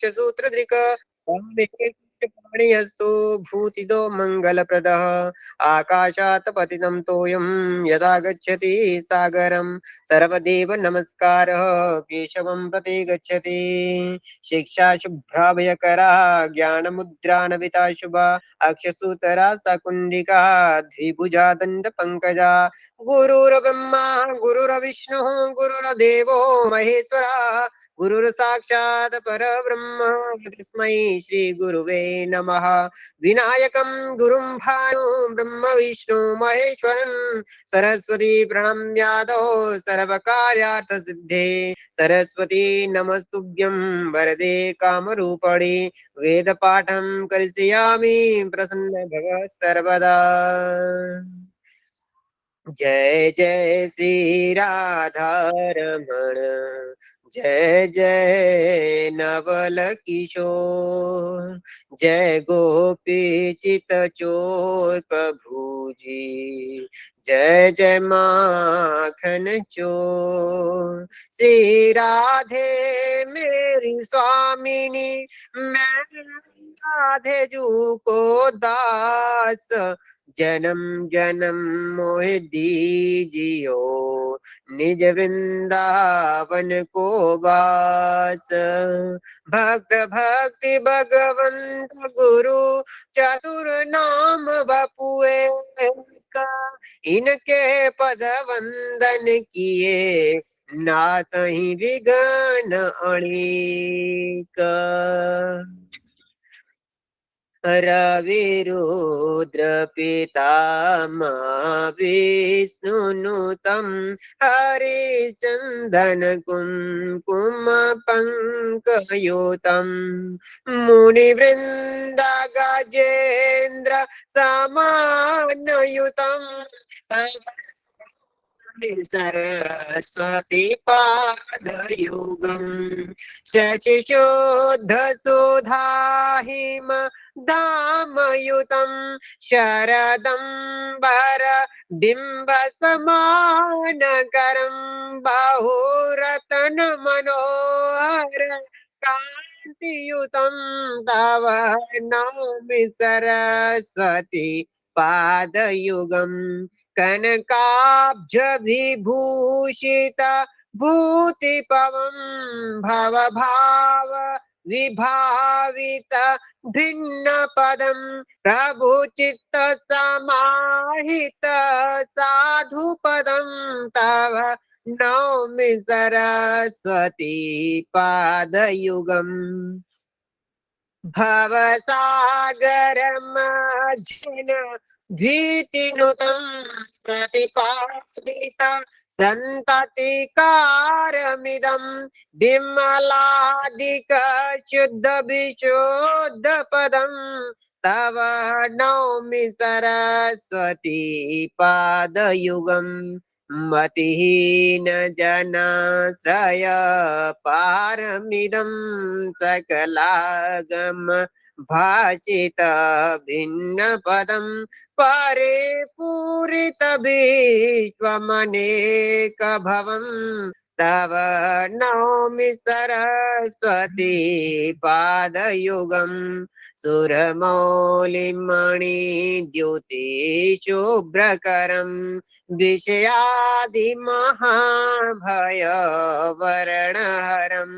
सूत्रधृक पाणियस्तु भूतिदो मङ्गलप्रदः आकाशात् पतितं तोयं यदा गच्छति सागरं सर्वदेव नमस्कारः केशवं प्रति गच्छति शिक्षा शुभ्राभयकरा ज्ञानमुद्रा नविता शुभा अक्षसूतरा सकुण्डिका द्विभुजा दण्डपङ्कजा गुरुर्ब्रह्मा गुरुर्विष्णुः गुरुर्देवो महेश्वरः गुरुर्साक्षात् परब्रह्म तस्मै श्री गुरुवे नमः विनायकं गुरुं भानु ब्रह्म विष्णु महेश्वरं सरस्वती प्रणम्यादो सर्वकार्यार्थ सिद्धे सरस्वती नमस्तुभ्यं वरदे कामरूपिणे वेदपाठं करिष्यामि प्रसन्न भव सर्वदा जय जय श्री राधा रमण जय जय नवल किशोर जय गोपी चित चोर प्रभु जी जय जय माखन चोर श्री राधे मेरी स्वामिनी मैं राधे जू को दास जन्म जन्म मोहि दीजियो निज वृंदावन को वास भक्त भक्ति भगवंत गुरु चतुर नाम बपुए का इनके पद वंदन किए नासहि विघ्न अणिक रविरुद्र पितामह विष्णुनुतं हरिचन्दन कुङ्कुम पङ्कयुतं मुनिवृन्द गजेन्द्र समानयुतं सरस्वती पादयुगं शशिशोद्ध सुधाहिम धामयुतं शरदम्बर बिम्ब समानकरं बाहुरतन मनोहर कान्तियुतं तव नौमि सरस्वती पादयुगं कनकाब्ज विभूषित भूतिपवं भवभाव विभावित भिन्न पदं प्रभु चित्त समाहित साधु पदं तव नौमि सरस्वती पादयुगम् भवसागरमध्यन भीतिनुतं प्रतिपादित सन्ततिकारमिदं विमलादिक शुद्ध विशुद्ध पदं तव नौमि सरस्वती पादयुगम् मतिहीन जनाश्रय पारमिदं सकलागम भाषित भिन्न पदं परिपूरित विश्वमनेक भवं तव नौमि सरस्वती पादयुगम् सुरमौलिमणि द्युति शुभ्रकरं विषयादि महाभय वर्णहरं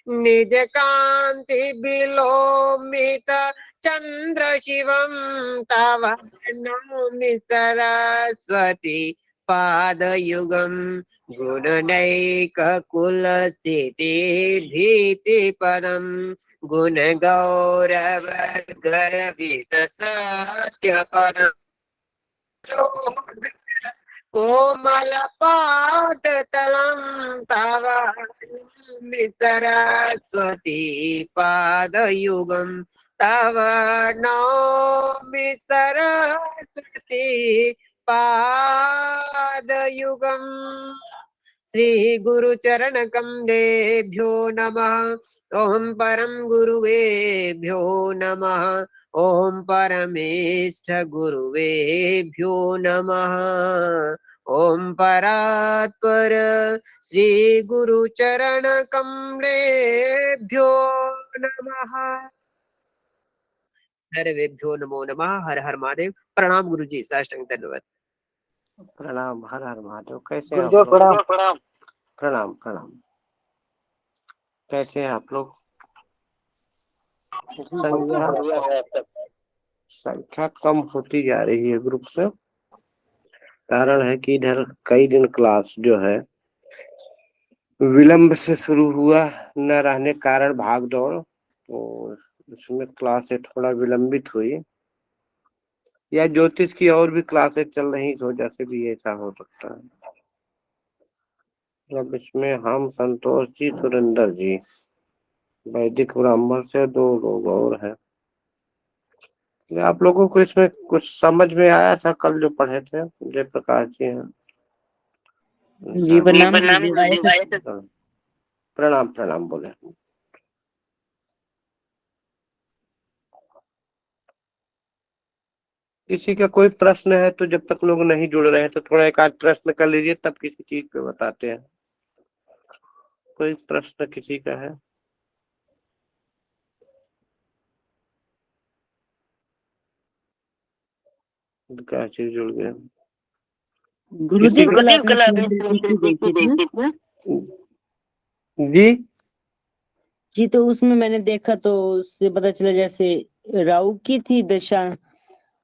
निज कांति विलोमित चंद्र शिवं तव नौमि सरस्वती पादयुगं गुणनैक कुल स्थिति भीति पदं गुण गौरव गर्वित सत्य पदं कोमल पादतलं तव नौमि सरस्वती पादयुगं तव नौमि सरस्वती पादयुगम् श्री गुरु चरण कमलेभ्यो नमः ओम परम गुरुवेभ्यो नमः ओम परमेष्ठ गुरुवेभ्यो नमः ओम परात्पर श्री गुरु चरण कमलेभ्यो नमः। सर्वेभ्यो नमो नमः। हर हर महादेव। प्रणाम गुरु जी, साष्टांग दंडवत। प्रणाम। हर हर महादेव। कैसे हैं आप गुरुदेव लोग? प्रणाम। प्रणाम प्रणाम। कैसे हैं आप लोग? संख्या कम होती जा रही है ग्रुप से। कारण है कि इधर कई दिन क्लास जो है विलंब से शुरू हुआ, न रहने के कारण भाग दौड़, तो उसमें क्लासें थोड़ा विलंबित हुई, या ज्योतिष की और भी क्लासें चल रही इस वजह से भी ऐसा हो सकता है। अब इसमें हम संतोष जी, सुरेंद्र जी, वैदिक ब्राह्मण से 2 लोग और हैं। आप लोगों को इसमें कुछ समझ में आया था? कल जो पढ़े थे जयप्रकाश जी हैं। जी प्रणाम गुरुदेव। आया था। प्रणाम प्रणाम बोले। किसी का कोई प्रश्न है तो जब तक लोग नहीं जुड़ रहे हैं तो थोड़ा एक आध प्रश्न कर लीजिए, तब किसी चीज पे बताते हैं। कोई प्रश्न किसी का है? क्या चीज जुड़ गया? गुरुदेव कल आपने कल आपने शिवलिंग देखी थी। जी जी तो उसमें मैंने देखा तो उससे पता चला जैसे राहु की थी दशा,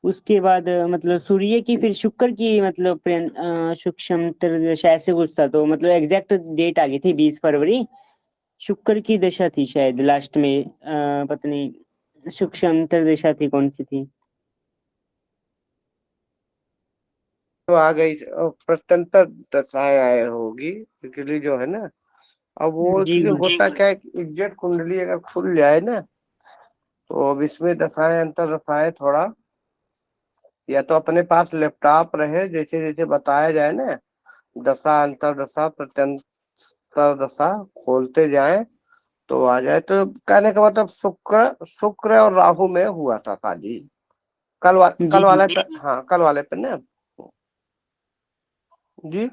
उसके बाद मतलब सूर्य की, फिर शुक्र की, मतलब सूक्ष्म दशा ऐसे कुछ था। तो मतलब एग्जैक्ट डेट आ गई थी 20 फरवरी। शुक्र की दशा थी शायद लास्ट में, पता नहीं सूक्ष्म दशा थी कौन सी थी। तो आ गई प्रत्यंतर दशाएं आए होगी क्योंकि जो है ना, अब वो जी इसलिए गुरु। होता क्या है कि एग्जैक्ट कुंडली अगर खुल जाए ना, तो अब इसमें दशाएं अंतर दशाएं थोड़ा, या तो अपने पास लैपटॉप रहे, जैसे जैसे बताया जाए ना, दशा अंतर दशा प्रत्यंतर दशा खोलते जाए तो आ जाए। तो कहने का मतलब शुक्र शुक्र और राहु में हुआ था शादी। जी कल वाले पे, हाँ कल वाले पे ना जी,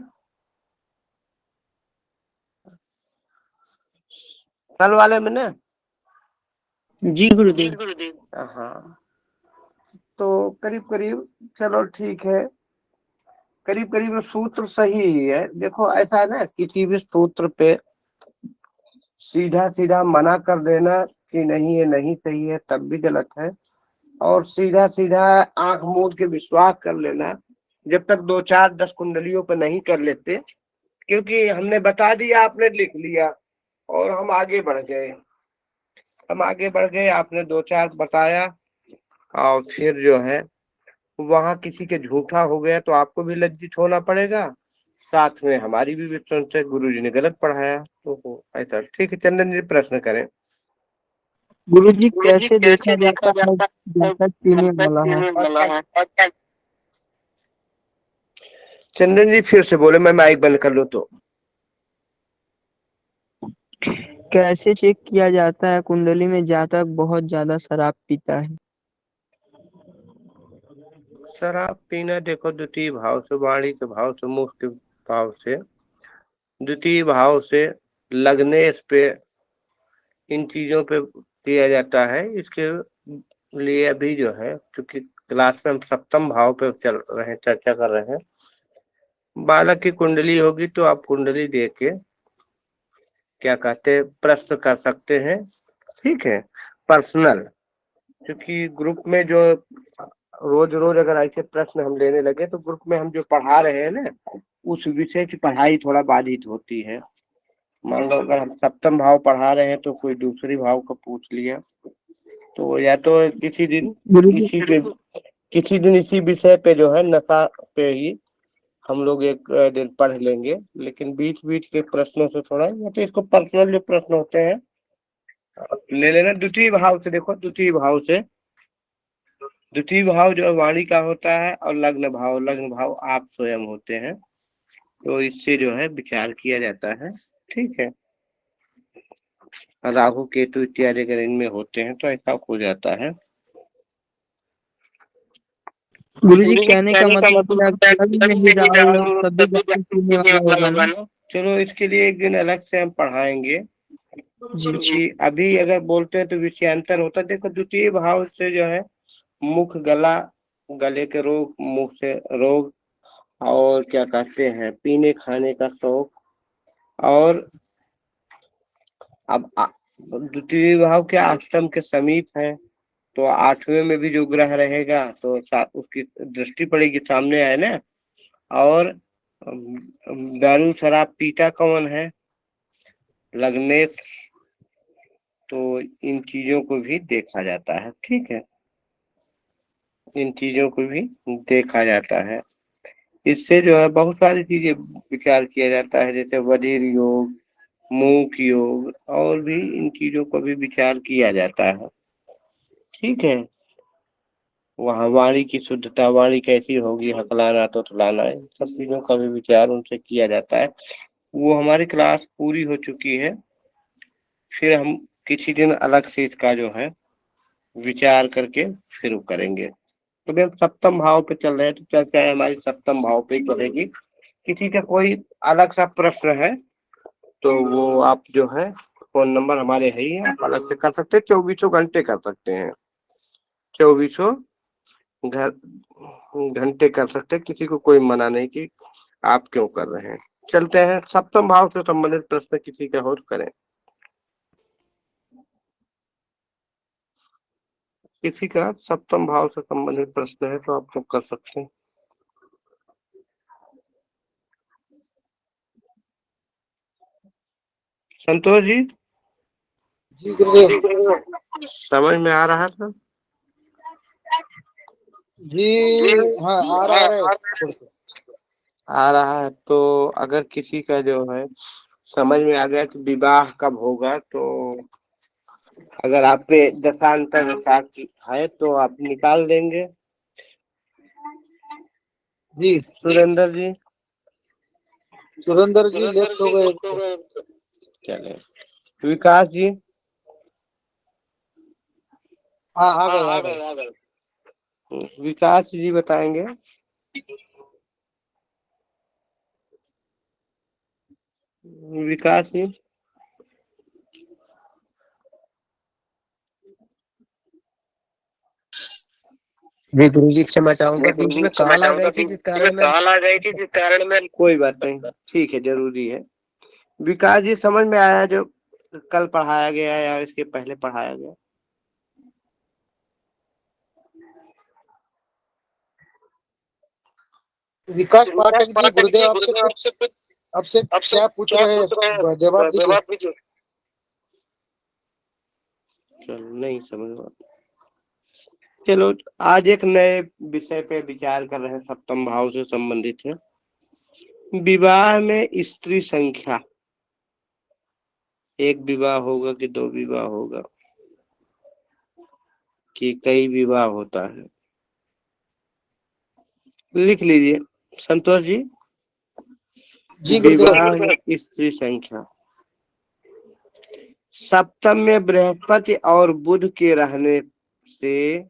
कल वाले में ना। जी गुरुदेव। हाँ, तो करीब करीब, चलो ठीक है, करीब करीब सूत्र सही ही है। देखो ऐसा है ना, किसी भी सूत्र पे सीधा सीधा मना कर देना कि नहीं ये नहीं सही है तब भी गलत है, और सीधा सीधा आंख मूंद के विश्वास कर लेना जब तक 2 4 10 कुंडलियों पे नहीं कर लेते, क्योंकि हमने बता दिया, आपने लिख लिया और हम आगे बढ़ गए। आपने 2 4 बताया और फिर जो है वहां किसी के झूठा हो गया तो आपको भी लज्जित होना पड़ेगा, साथ में हमारी भी विश्वास है गुरु जी ने गलत पढ़ाया। तो ऐसा ठीक है। चंदन जी प्रश्न करें। गुरु जी कैसे देखा जाता है जातक पीने वाला है? चंदन जी फिर से बोले, मैं माइक बंद कर लूं तो। कैसे चेक किया जाता है कुंडली में जातक बहुत ज्यादा शराब पीता है? शराब पीना देखो, द्वितीय भाव से, वाणी के भाव से, मुख के भाव से, द्वितीय भाव से लगने इस पे, इन चीजों पे किया जाता है। इसके लिए अभी जो है, क्योंकि क्लास में हम सप्तम भाव पे चल रहे हैं, चर्चा कर रहे हैं। बालक की कुंडली होगी तो आप कुंडली देख के क्या कहते हैं प्रश्न कर सकते हैं, ठीक है, पर्सनल। क्योंकि ग्रुप में जो रोज रोज अगर ऐसे प्रश्न हम लेने लगे तो ग्रुप में हम जो पढ़ा रहे हैं ना, उस विषय की पढ़ाई थोड़ा बाधित होती है। मान लो अगर हम सप्तम भाव पढ़ा रहे हैं तो कोई दूसरी भाव का पूछ लिया, तो या तो गुरु जी किसी दिन इसी विषय पे जो है नशा पे ही हम लोग एक दिन पढ़ लेंगे, लेकिन बीच बीच के प्रश्नों से थोड़ा, या तो इसको पर्सनल जो प्रश्न होते हैं ले लेना। द्वितीय भाव से देखो, द्वितीय भाव जो वाणी का होता है, और लग्न भाव आप स्वयं होते हैं, तो इससे जो है विचार किया जाता है, ठीक है। राहु केतु इत्यादि अगर इनमें होते हैं तो ऐसा हो जाता है। गुरु जी कहने का मतलब है अगर लग्न में ही राहु हो तभी जातक पीने वाला होगा ना? चलो इसके लिए एक दिन अलग से हम पढ़ाएंगे, जी अभी अगर बोलते हैं तो विषयांतर होता है। देखो द्वितीय भाव से जो है मुख, गला, गले के रोग, मुख से रोग, और क्या कहते हैं पीने खाने का शौक, और अब द्वितीय भाव के अष्टम के समीप है तो आठवें में भी जो ग्रह रहेगा तो उसकी दृष्टि पड़ेगी, सामने आए ना। और दारू शराब पीता कौन है? लग्नेश। तो इन चीजों को भी देखा जाता है, ठीक है, इन चीजों को भी देखा जाता है। इससे जो है बहुत सारी चीजें विचार किया जाता है, जैसे बधिर योग, मूक योग, और भी इन चीजों को भी विचार किया जाता है, ठीक है। वहाँ वाणी की शुद्धता, वाणी कैसी होगी, हकलाना तो तुलाना, इन सब चीजों का भी विचार उनसे किया जाता है। वो हमारी क्लास पूरी हो चुकी है, फिर हम किसी दिन अलग से इसका जो है विचार करके फिर करेंगे। तो भैया सप्तम भाव पे चल रहे हैं तो चर्चा है हमारी सप्तम भाव पे ही चलेगी। किसी का कोई अलग सा प्रश्न है तो वो आप जो है फोन नंबर हमारे है ही है, आप अलग से कर सकते हैं, 24 घंटे कर सकते हैं, 24 घंटे कर सकते हैं, किसी को कोई मना नहीं कि आप क्यों कर रहे हैं। चलते हैं सप्तम भाव से संबंधित प्रश्न किसी का हो तो करें। किसी का सप्तम भाव से संबंधित प्रश्न है तो आप लोग कर सकते हैं। संतोष जी, जी गुरुदेव। समझ में आ रहा था? जी हाँ, आ रहा है। आ रहा है तो अगर किसी का जो है समझ में आ गया कि विवाह कब होगा, तो अगर आप पे दशांतर दशा है तो आप निकाल देंगे। जी सुरेंद्र जी, सुरेंद्र जी लेफ्ट हो गए। चले। विकास जी, हाँ आ गए, आ गए। विकास जी बताएंगे। विकास जी, जी गुरुजी क्षमा चाहूंगा, बीच में कॉल आ गई थी जिस कारण मैं कोई बात नहीं, ठीक है, जरूरी है। विकास जी समझ में आया जो कल पढ़ाया गया या इसके पहले पढ़ाया गया? विकास पाठक जी, गुरुदेव आपसे क्या पूछ रहे हैं, जवाब दीजिए। चलो नहीं समझ में। चलो आज एक नए विषय पे विचार कर रहे हैं, सप्तम भाव से संबंधित है। विवाह में स्त्री संख्या, एक विवाह होगा कि दो विवाह होगा कि कई विवाह होता है? लिख लीजिए संतोष जी। जी विवाह गुरुदेव। में स्त्री संख्या, सप्तम में बृहस्पति और बुध के रहने से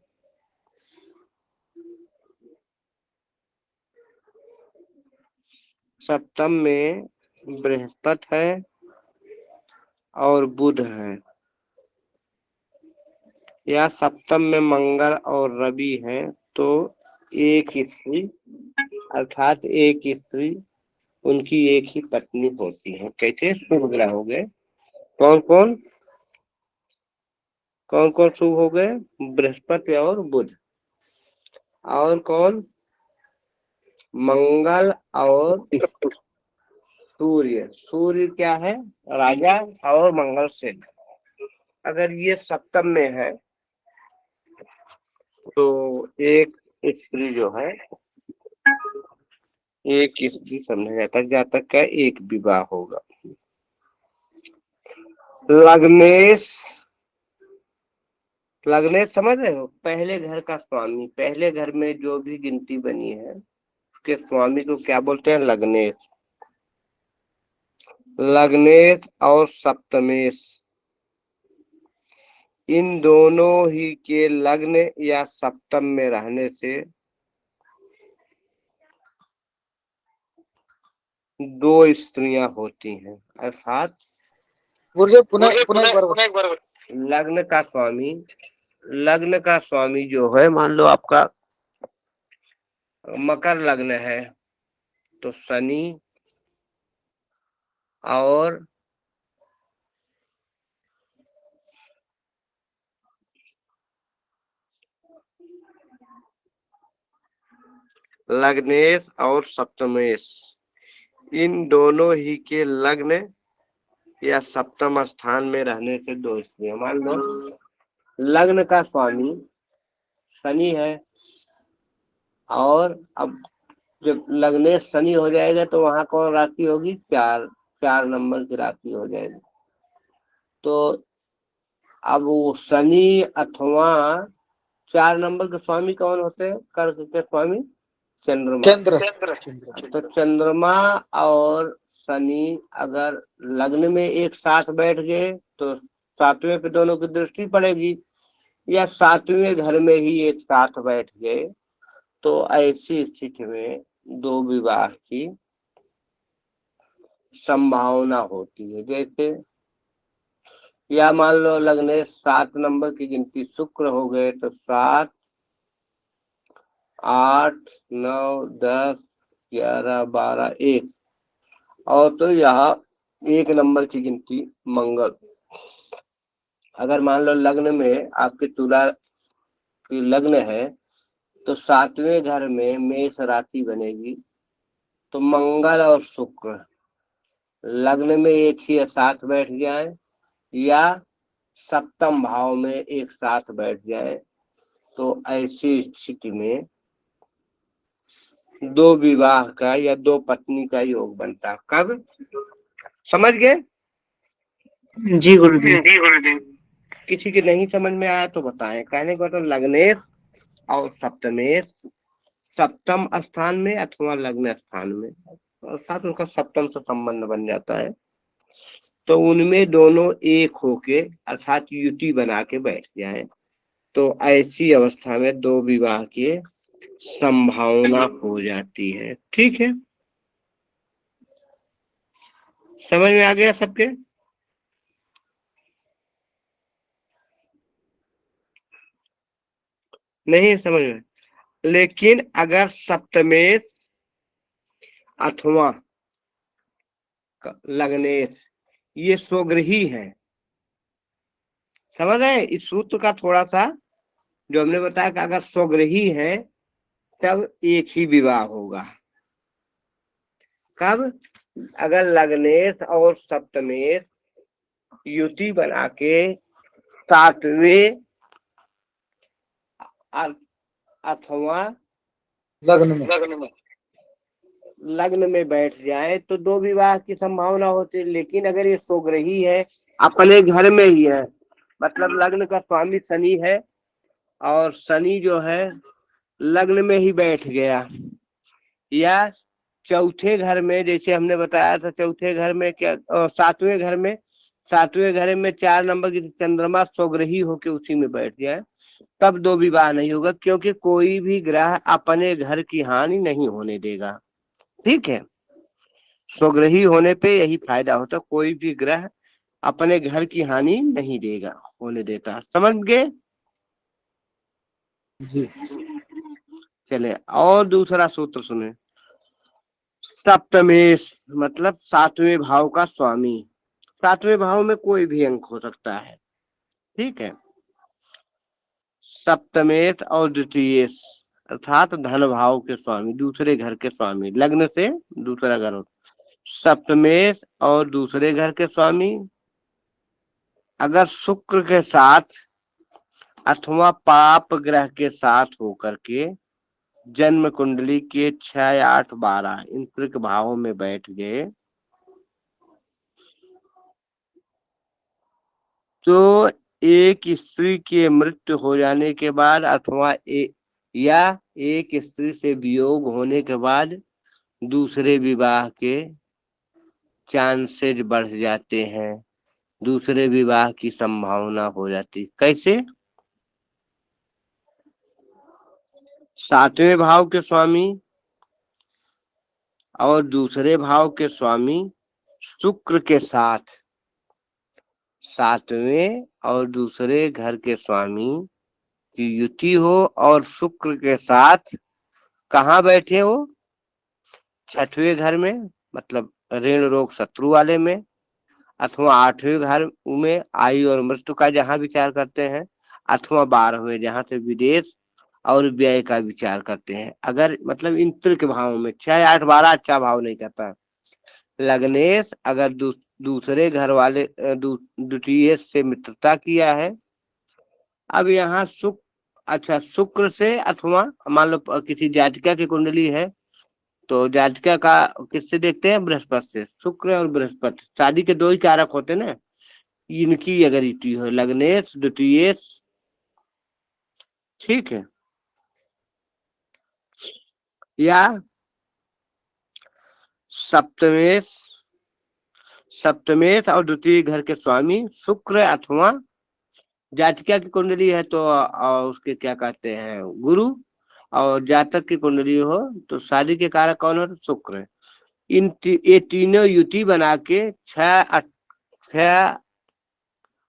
सप्तम में बृहस्पति है और बुध है, या सप्तम में मंगल और रवि है, तो एक स्त्री अर्थात एक स्त्री उनकी एक ही पत्नी होती है। कैसे शुभ ग्रह हो गए? कौन कौन कौन कौन शुभ हो गए? बृहस्पति और बुध। और कौन? मंगल और सूर्य। सूर्य क्या है? राजा, और मंगल से। अगर ये सप्तम में है तो एक स्त्री जो है, एक स्त्री समझा जाता है, जातक का एक विवाह होगा। लग्नेश, लग्नेश समझ रहे हो? पहले घर का स्वामी, पहले घर में जो भी गिनती बनी है उसके स्वामी को क्या बोलते हैं? लग्नेश। लग्नेश और सप्तमेश, इन दोनों ही के लग्न या सप्तम में रहने से दो स्त्रियां होती हैं, अर्थात गुरुदेव पुनः पुनः एक बार लग्न का स्वामी जो है, मान लो आपका मकर लग्न है तो शनि और लग्नेश और सप्तमेश, इन दोनों ही के लग्न या सप्तम स्थान में रहने से दोष है। मान लो लग्न का स्वामी शनि है और अब जब लग्नेश शनि हो जाएगा तो वहां कौन राशि होगी? 4 नंबर की राशि हो जाएगी। तो अब वो शनि अथवा 4 नंबर के स्वामी कौन होते हैं? कर्क के स्वामी चंद्रमा। तो चंद्रमा और शनि अगर लग्न में एक साथ बैठ गए तो 7वें पे दोनों की दृष्टि पड़ेगी, या 7वें घर में ही एक साथ बैठ गए तो ऐसी स्थिति में 2 विवाह की संभावना होती है। जैसे या मान लो लग्न 7 नंबर की गिनती शुक्र हो गए तो 7, 8, 9, 10, 11, 12, 1, और तो यहाँ 1 नंबर की गिनती मंगल। अगर मान लो लग्न में आपके तुला की लग्न है तो 7वें घर में मेष राशि बनेगी, तो मंगल और शुक्र लग्न में एक ही साथ बैठ जाए या सप्तम भाव में एक साथ बैठ जाए तो ऐसी स्थिति में 2 विवाह का या 2 पत्नी का योग बनता। कब? समझ गए? जी गुरुदेव। किसी के नहीं समझ में आया तो बताएं। कहने को तो लग्नेश और सप्तमेश सप्तम स्थान में अथवा लग्न स्थान में, और साथ उनका सप्तम से संबंध बन जाता है, तो उनमें दोनों एक होके अर्थात युति बना के बैठ जाए तो ऐसी अवस्था में 2 विवाह की संभावना हो जाती है। ठीक है, समझ में आ गया सबके? नहीं समझ में? लेकिन अगर सप्तमेश अथवा लग्नेश ये स्वगृही है, समझ रहे हैं? इस सूत्र का थोड़ा सा जो हमने बताया कि अगर स्वगृही है तब एक ही विवाह होगा। कब? अगर लग्नेश और सप्तमेश युति बना के 7वें अथवा लग्न में बैठ जाए तो 2 विवाह की संभावना होती है। लेकिन अगर ये स्वगृही है, अपने घर में ही है, मतलब लग्न का स्वामी शनि है और शनि जो है लग्न में ही बैठ गया, या चौथे घर में, जैसे हमने बताया था चौथे घर में क्या, 7वें घर में, 7वें घर में 4 नंबर की चंद्रमा स्वगृही होके उसी में बैठ जाए तब 2 विवाह नहीं होगा, क्योंकि कोई भी ग्रह अपने घर की हानि नहीं होने देगा। ठीक है, स्वगृही होने पे यही फायदा होता, कोई भी ग्रह अपने घर की हानि नहीं देगा, होने देता। समझ गए? जी। चले और दूसरा सूत्र सुने। सप्तमेश मतलब 7वें भाव का स्वामी, 7वें भाव में कोई भी अंक हो सकता है। ठीक है, सप्तमेश और द्वितीयेश अर्थात धन भाव के स्वामी, दूसरे घर के स्वामी, लग्न से दूसरा घर होता। सप्तमेश और दूसरे घर के स्वामी अगर शुक्र के साथ अथवा पाप ग्रह के साथ होकर के जन्म कुंडली के 6, 8, 12 इन त्रिक भावों में बैठ गए तो एक स्त्री के मृत्यु हो जाने के बाद अथवा या एक स्त्री से वियोग होने के बाद दूसरे विवाह के चांसेज बढ़ जाते हैं, दूसरे विवाह की संभावना हो जाती। कैसे? 7वें भाव के स्वामी और दूसरे भाव के स्वामी शुक्र के साथ सातवें और दूसरे घर के स्वामी की युति हो और शुक्र के साथ कहाँ बैठे हो, छठवें घर में, मतलब ऋण रोग शत्रु वाले में, अथवा आठवें घर में आयु और मृत्यु का जहाँ विचार करते हैं, अथवा 12वें जहाँ से विदेश और व्यय का विचार करते हैं। अगर मतलब इन त्रिक भावों में 6, 8, 12 अच्छा भाव नहीं करता है। लग्नेश अगर दूसरे घर वाले द्वितीय से मित्रता किया है। अब यहाँ अच्छा शुक्र से, अथवा मान लो किसी जातिका की कुंडली है तो जातिका का किससे देखते हैं, बृहस्पति से। शुक्र और बृहस्पति शादी के दो ही कारक होते ना, इनकी अगर युति हो, लग्नेश द्वितीय, ठीक है, या सप्तमेश और द्वितीय घर के स्वामी शुक्र, अथवा जातिका की कुंडली है तो उसके क्या कहते हैं, गुरु, और जातक की कुंडली हो तो शादी के कारक कौन हो, शुक्र है। ये तीनों युति बना के 6,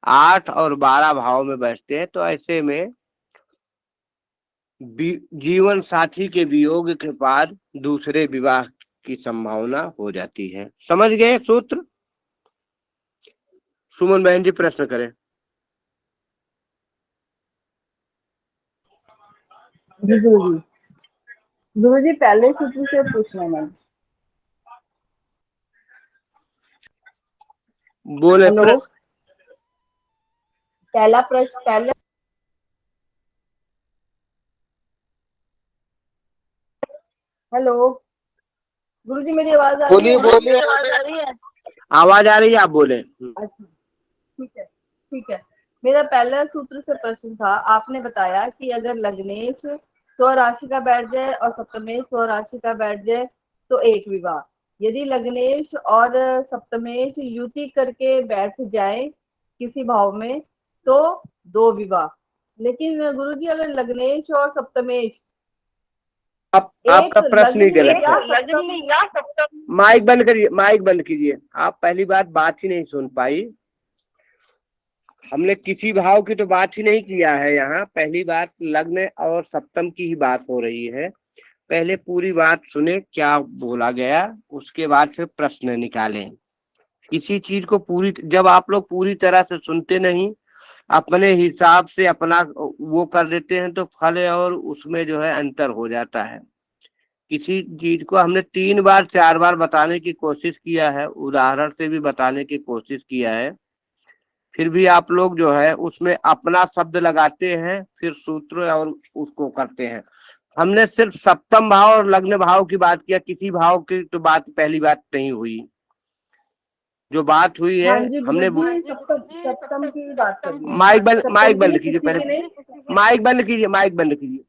8 और 12 भाव में बैठते हैं। तो ऐसे में जीवन साथी के वियोग के बाद दूसरे विवाह की संभावना हो जाती है। समझ गए सूत्र? सुमन बहन जी प्रश्न करें। जी गुरुजी पहले सूत्र से पूछना है। बोले हेलो, पहला प्रश्न हेलो गुरुजी, मेरी आवाज आ रही है? बोलिए आवाज आ रही है, आप बोले। अच्छा, ठीक है। मेरा पहला सूत्र से प्रश्न था, आपने बताया कि अगर लग्नेश स्वराशि का बैठ जाए और सप्तमेश स्वराशि का बैठ जाए तो एक विवाह, यदि लग्नेश और सप्तमेश युति करके बैठ जाए किसी भाव में तो 2 विवाह। लेकिन गुरुजी अगर लग्नेश और सप्तमेश आपका प्रश्न ही गलत है। माइक बंद करिए, माइक बंद कीजिए। आप पहली बात ही नहीं सुन पाई। हमने किसी भाव की तो बात ही नहीं किया है यहाँ। पहली बात लग्न और सप्तम की ही बात हो रही है। पहले पूरी बात सुने क्या बोला गया, उसके बाद फिर प्रश्न निकालें। किसी चीज को जब आप लोग पूरी तरह से सुनते नहीं, अपने हिसाब से अपना वो कर देते हैं तो फल और उसमें जो है अंतर हो जाता है। किसी चीज को हमने 3 बार 4 बार बताने की कोशिश किया है, उदाहरण से भी बताने की कोशिश किया है, फिर भी आप लोग जो है उसमें अपना शब्द लगाते हैं, फिर सूत्र और उसको करते हैं। हमने सिर्फ सप्तम भाव और लग्न भाव की बात किया, किसी भाव की तो बात पहली बात नहीं हुई। जो बात हुई है हमने सप्तम की बात कर रही हूँ। माइक बंद कीजिए पहले, माइक बंद कीजिए।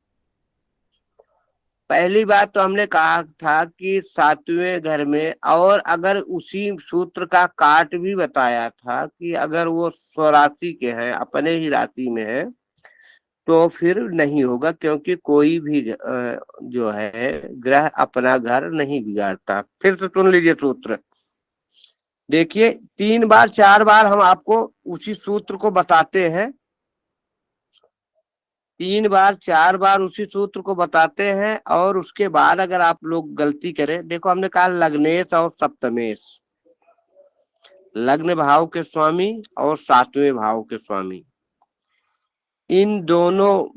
पहली बात तो हमने कहा था कि 7वें घर में, और अगर उसी सूत्र का काट भी बताया था कि अगर वो स्वराशि के हैं, अपने ही राशि में है, तो फिर नहीं होगा, क्योंकि कोई भी जो है ग्रह अपना घर नहीं बिगाड़ता। फिर से सुन लीजिए सूत्र। देखिए 3 बार 4 बार हम आपको उसी सूत्र को बताते हैं, 3 बार 4 बार उसी सूत्र को बताते हैं, और उसके बाद अगर आप लोग गलती करें, देखो हमने कहा लग्नेश और सप्तमेश, लग्न भाव के स्वामी और 7वें भाव के स्वामी, इन दोनों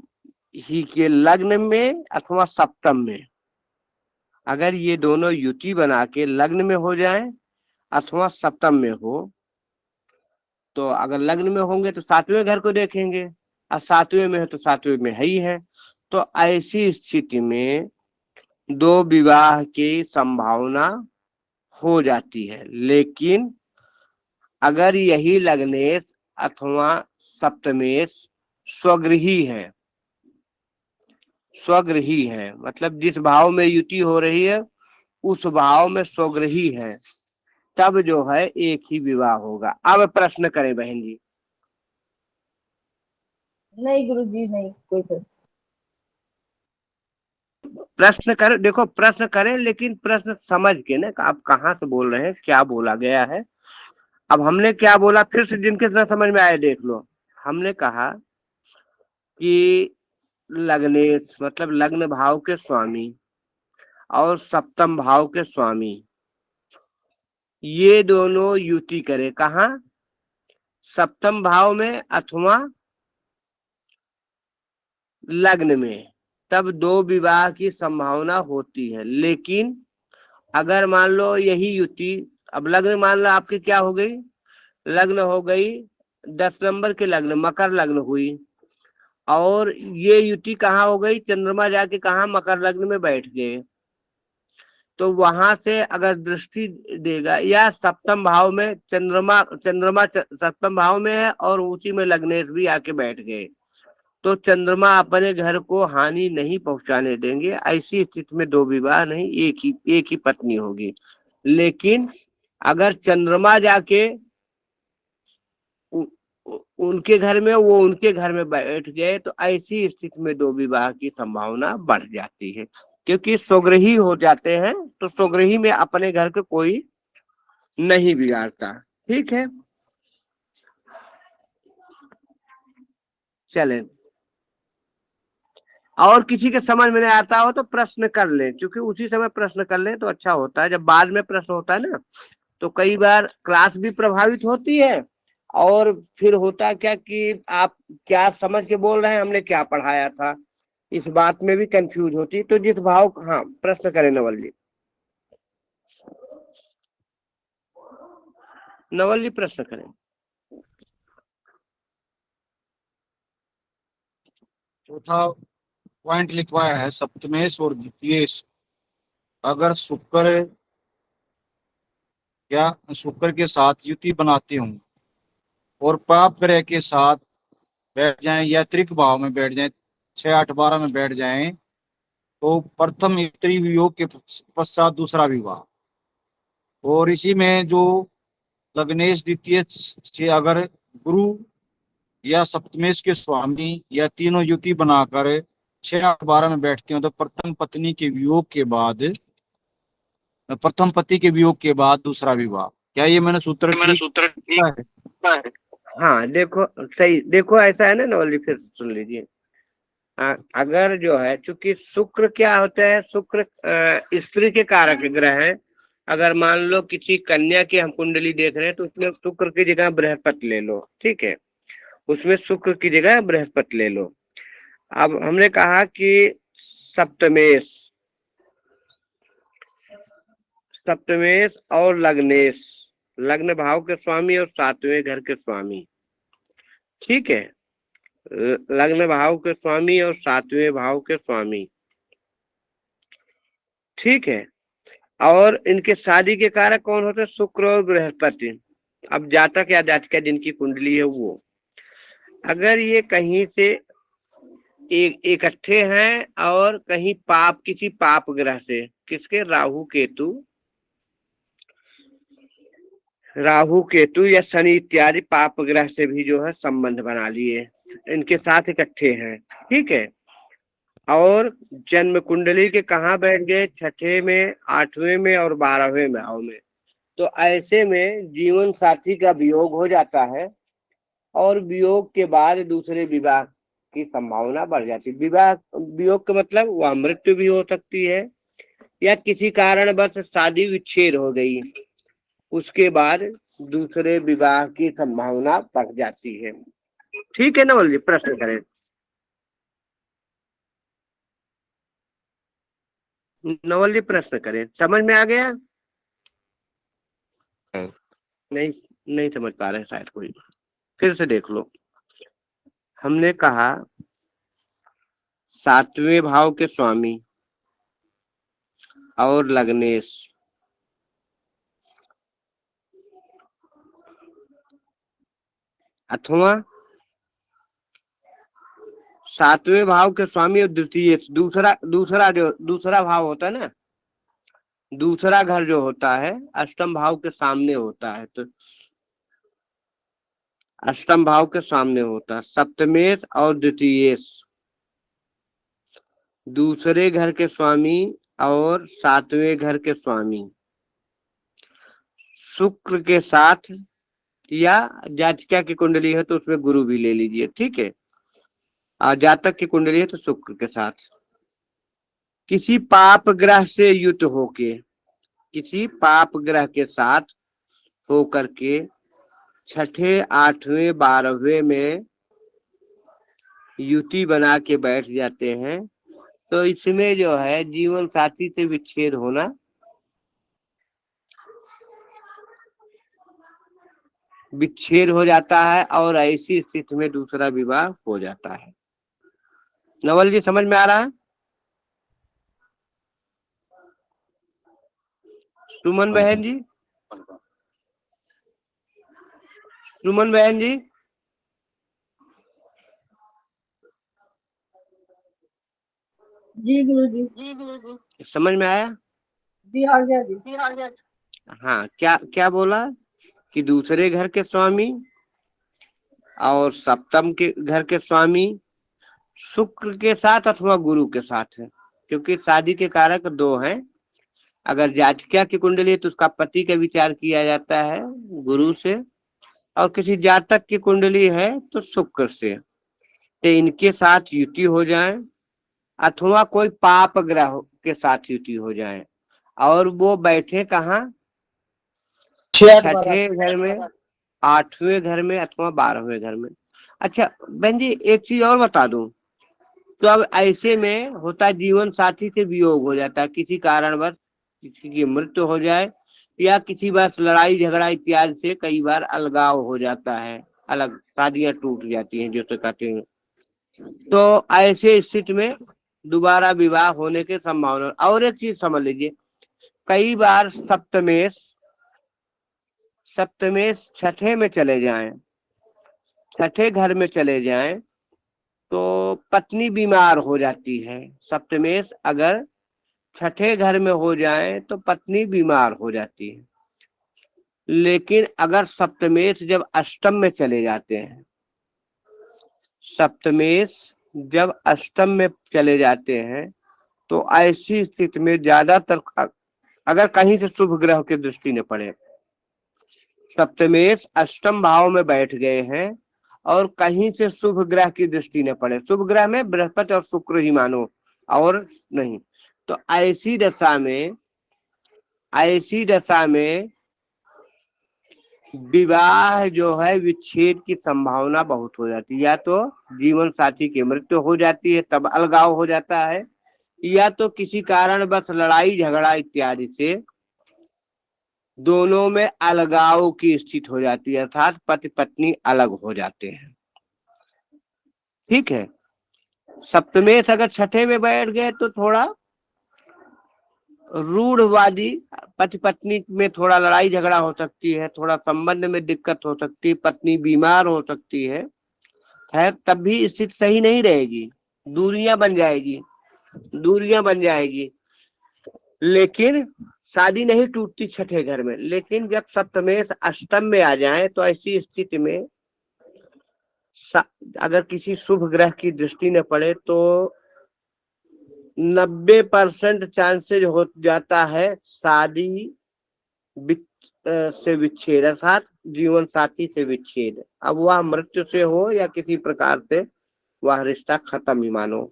ही के लग्न में अथवा सप्तम में अगर ये दोनों युति बना के लग्न में हो जाए अथवा सप्तम में हो, तो अगर लग्न में होंगे तो 7वें घर को देखेंगे, और 7वें में है तो 7वें में है ही है। तो ऐसी स्थिति में 2 विवाह की संभावना हो जाती है। लेकिन अगर यही लग्नेश अथवा सप्तमेश स्वगृही है, मतलब जिस भाव में युति हो रही है उस भाव में स्वगृही है, तब जो है एक ही विवाह होगा। अब प्रश्न करें बहन जी। नहीं गुरुजी, नहीं कोई प्रश्न करें, देखो प्रश्न करें, लेकिन प्रश्न समझ के ना आप कहाँ से बोल रहे हैं, क्या बोला गया है। अब हमने क्या बोला, फिर से जिनके ना समझ में आए देख लो। हमने कहा कि लग्नेश मतलब लग्न भाव के स्वामी और सप्तम भाव के स्वामी, ये दोनों युति करे कहाँ, सप्तम भाव में अथवा लग्न में, तब दो विवाह की संभावना होती है। लेकिन अगर मान लो यही युति, अब लग्न मान लो आपकी क्या हो गई, लग्न हो गई 10 नंबर के लग्न, मकर लग्न हुई, और ये युति कहाँ हो गई, चंद्रमा जाके कहा मकर लग्न में बैठ गए, तो वहां से अगर दृष्टि देगा, या सप्तम भाव में चंद्रमा सप्तम भाव में है और उसी में लग्नेश भी आके बैठ गए, तो चंद्रमा अपने घर को हानि नहीं पहुंचाने देंगे। ऐसी स्थिति में दो विवाह नहीं, एक ही पत्नी होगी। लेकिन अगर चंद्रमा जाके उनके घर में, वो उनके घर में बैठ गए, तो ऐसी स्थिति में दो विवाह की संभावना बढ़ जाती है, क्योंकि स्वगृही हो जाते हैं, तो स्वगृही में अपने घर के कोई नहीं बिगाड़ता। ठीक है, चलें। और किसी के समझ में नहीं आता हो तो प्रश्न कर लें, क्योंकि उसी समय प्रश्न कर लें तो अच्छा होता है। जब बाद में प्रश्न होता है ना, तो कई बार क्लास भी प्रभावित होती है, और फिर होता क्या कि आप क्या समझ के बोल रहे हैं, हमने क्या पढ़ाया था, इस बात में भी कंफ्यूज होती। तो जिस भाव, हाँ प्रश्न करें नवल जी, नवल जी प्रश्न करें। चौथा पॉइंट लिखवाया है, सप्तमेश और द्वितीयेश अगर शुक्र के साथ युति बनाते हूँ और पाप ग्रह के साथ बैठ जाएं या त्रिक भाव में बैठ जाएं, 6, 8, 12 में बैठ जाएं, तो प्रथम स्त्री वियोग के पश्चात दूसरा विवाह। और इसी में जो लग्नेश द्वितीय से अगर गुरु या सप्तमेश के स्वामी या तीनों युति बनाकर 6, 8, 12 में बैठते हो, तो प्रथम पति के वियोग के बाद दूसरा विवाह। क्या ये मैंने सूत्र ठीक है? हाँ देखो, सही देखो, ऐसा है ना नवल जी, फिर सुन लीजिए। अगर जो है, चूंकि शुक्र क्या होता है, शुक्र स्त्री के कारक ग्रह है। अगर मान लो किसी कन्या की हम कुंडली देख रहे हैं, तो उसमें शुक्र की जगह बृहस्पति ले लो, ठीक है, उसमें शुक्र की जगह बृहस्पति ले लो। अब हमने कहा कि सप्तमेश और लग्नेश, लग्न भाव के स्वामी और 7वें घर के स्वामी, ठीक है, लग्न भाव के स्वामी और 7वें भाव के स्वामी, ठीक है। और इनके शादी के कारक कौन होते हैं, शुक्र और बृहस्पति। अब जातक या जातिका जिनकी कुंडली है वो, अगर ये कहीं से इकट्ठे हैं और कहीं किसी पाप ग्रह से, किसके, राहु केतु या शनि इत्यादि पाप ग्रह से भी जो है संबंध बना लिए, इनके साथ इकट्ठे हैं, ठीक है। और जन्म कुंडली के कहाँ बैठ गए, 6ठे में, 8वें में और 12वें भाव में, तो ऐसे में जीवन साथी का वियोग हो जाता है, और वियोग के बाद दूसरे विवाह की संभावना बढ़ जाती है। वियोग का मतलब वह मृत्यु भी हो सकती है, या किसी कारण बस शादी विच्छेद हो गई, उसके बाद दूसरे विवाह की संभावना बढ़ जाती है। ठीक है नवल जी, प्रश्न करें। नवल जी प्रश्न करें, समझ में आ गया? नहीं समझ पा रहे शायद कोई, फिर से देख लो। हमने कहा 7वें भाव के स्वामी और लग्नेश, अथवा 7वें भाव के स्वामी और द्वितीय, दूसरा भाव होता है ना, दूसरा घर जो होता है अष्टम भाव के सामने होता है, तो अष्टम भाव के सामने होता है। सप्तमेश और द्वितीयेश दूसरे घर के स्वामी और 7वें घर के स्वामी, शुक्र के साथ या जातका की कुंडली है तो उसमें गुरु भी ले लीजिए, ठीक है। और जातक की कुंडली है तो शुक्र के साथ। किसी पाप ग्रह से युक्त होके, किसी पाप ग्रह के साथ होकर के छठे, आठवें, 12वें में युति बना के बैठ जाते हैं, तो इसमें जो है जीवन साथी से विच्छेद होना, विच्छेद हो जाता है और ऐसी स्थिति में दूसरा विवाह हो जाता है। नवल जी समझ में आ रहा है? सुमन बहन जी, सुमन बहन जी, जी गुरुजी। समझ में आया? जी आ गया जी। हाँ, क्या क्या बोला कि दूसरे घर के स्वामी और सप्तम के घर के स्वामी शुक्र के साथ अथवा गुरु के साथ है, क्योंकि शादी के कारक 2 हैं। अगर जातकिया की कुंडली है तो उसका पति का विचार किया जाता है गुरु से, और किसी जातक की कुंडली है तो शुक्र से। तो इनके साथ युति हो जाए अथवा कोई पाप ग्रह के साथ युति हो जाए, और वो बैठे कहाँ? 6, 8, 12। छठे घर में, 8वें घर में अथवा 12वें घर में। अच्छा बहन जी, एक चीज और बता दूं, तो अब ऐसे में होता जीवन साथी से वियोग हो जाता है, किसी कारणवश किसी की मृत्यु हो जाए या किसी बार लड़ाई झगड़ा इत्यादि से कई बार अलगाव हो जाता है, अलग शादियां टूट जाती हैं जैसे कहते हैं। तो ऐसे स्थिति में दोबारा विवाह होने के संभावना। और एक चीज समझ लीजिए, कई बार सप्तमेश छठे में चले जाएं, छठे घर में चले जाएं तो पत्नी बीमार हो जाती है। सप्तमेश अगर छठे घर में हो जाए तो पत्नी बीमार हो जाती है। लेकिन अगर सप्तमेश जब अष्टम में चले जाते हैं, सप्तमेश जब अष्टम में चले जाते हैं तो ऐसी स्थिति में ज्यादातर, अगर कहीं से शुभ ग्रह की दृष्टि न पड़े, सप्तमेश अष्टम भाव में बैठ गए हैं और कहीं से शुभ ग्रह की दृष्टि न पड़े, शुभ ग्रह में बृहस्पति और शुक्र ही मानो और नहीं, तो ऐसी दशा में विवाह जो है विच्छेद की संभावना बहुत हो जाती है। या तो जीवन साथी की मृत्यु हो जाती है तब अलगाव हो जाता है, या तो किसी कारण बस लड़ाई झगड़ा इत्यादि से दोनों में अलगाव की स्थिति हो जाती है, अर्थात पति पत्नी अलग हो जाते हैं। ठीक है। सप्तमेश अगर छठे में बैठ गए तो थोड़ा रूढ़वादी, पति पत्नी में थोड़ा लड़ाई झगड़ा हो सकती है, थोड़ा संबंध में दिक्कत हो सकती है, पत्नी बीमार हो सकती है। खैर तब भी स्थिति सही नहीं रहेगी, दूरियां बन जाएगी, लेकिन शादी नहीं टूटती छठे घर में। लेकिन जब सप्तमेश अष्टम में आ जाए तो ऐसी स्थिति में अगर किसी शुभ ग्रह की दृष्टि न पड़े तो 90% चांसेज हो जाता है शादी से विच्छेद, अर्थात जीवन साथी से विच्छेद। अब वह मृत्यु से हो या किसी प्रकार से वह रिश्ता खत्म ही मानो।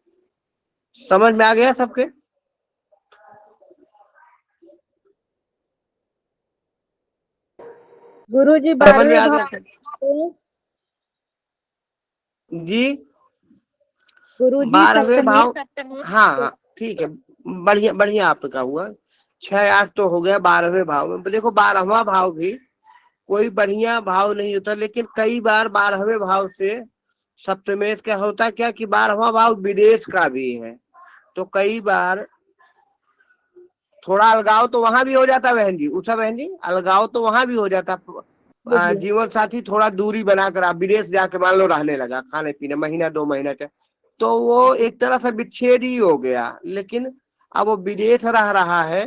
समझ में आ गया सबके? गुरुजी समझ में आ 12वें गया भाव जी? गुरुजी 12वें भाव, सप्तमी हाँ ठीक है, बढ़िया आपका हुआ। 6, 8 तो हो गया 12वें भाव में। देखो 12वां भाव भी कोई बढ़िया भाव नहीं होता, लेकिन कई बार 12वें भाव से सप्तमेश का होता क्या कि 12वां भाव विदेश का भी है, तो कई बार थोड़ा अलगाव तो वहां भी हो जाता बहन जी, उषा बहन जी, अलगाव तो वहां भी हो जाता। जीवन साथी थोड़ा दूरी बनाकर आप विदेश जाके मान लो रहने लगा, खाने पीने महीना 2 महीना तो वो एक तरह से विच्छेद ही हो गया। लेकिन अब वो विदेश रह रहा है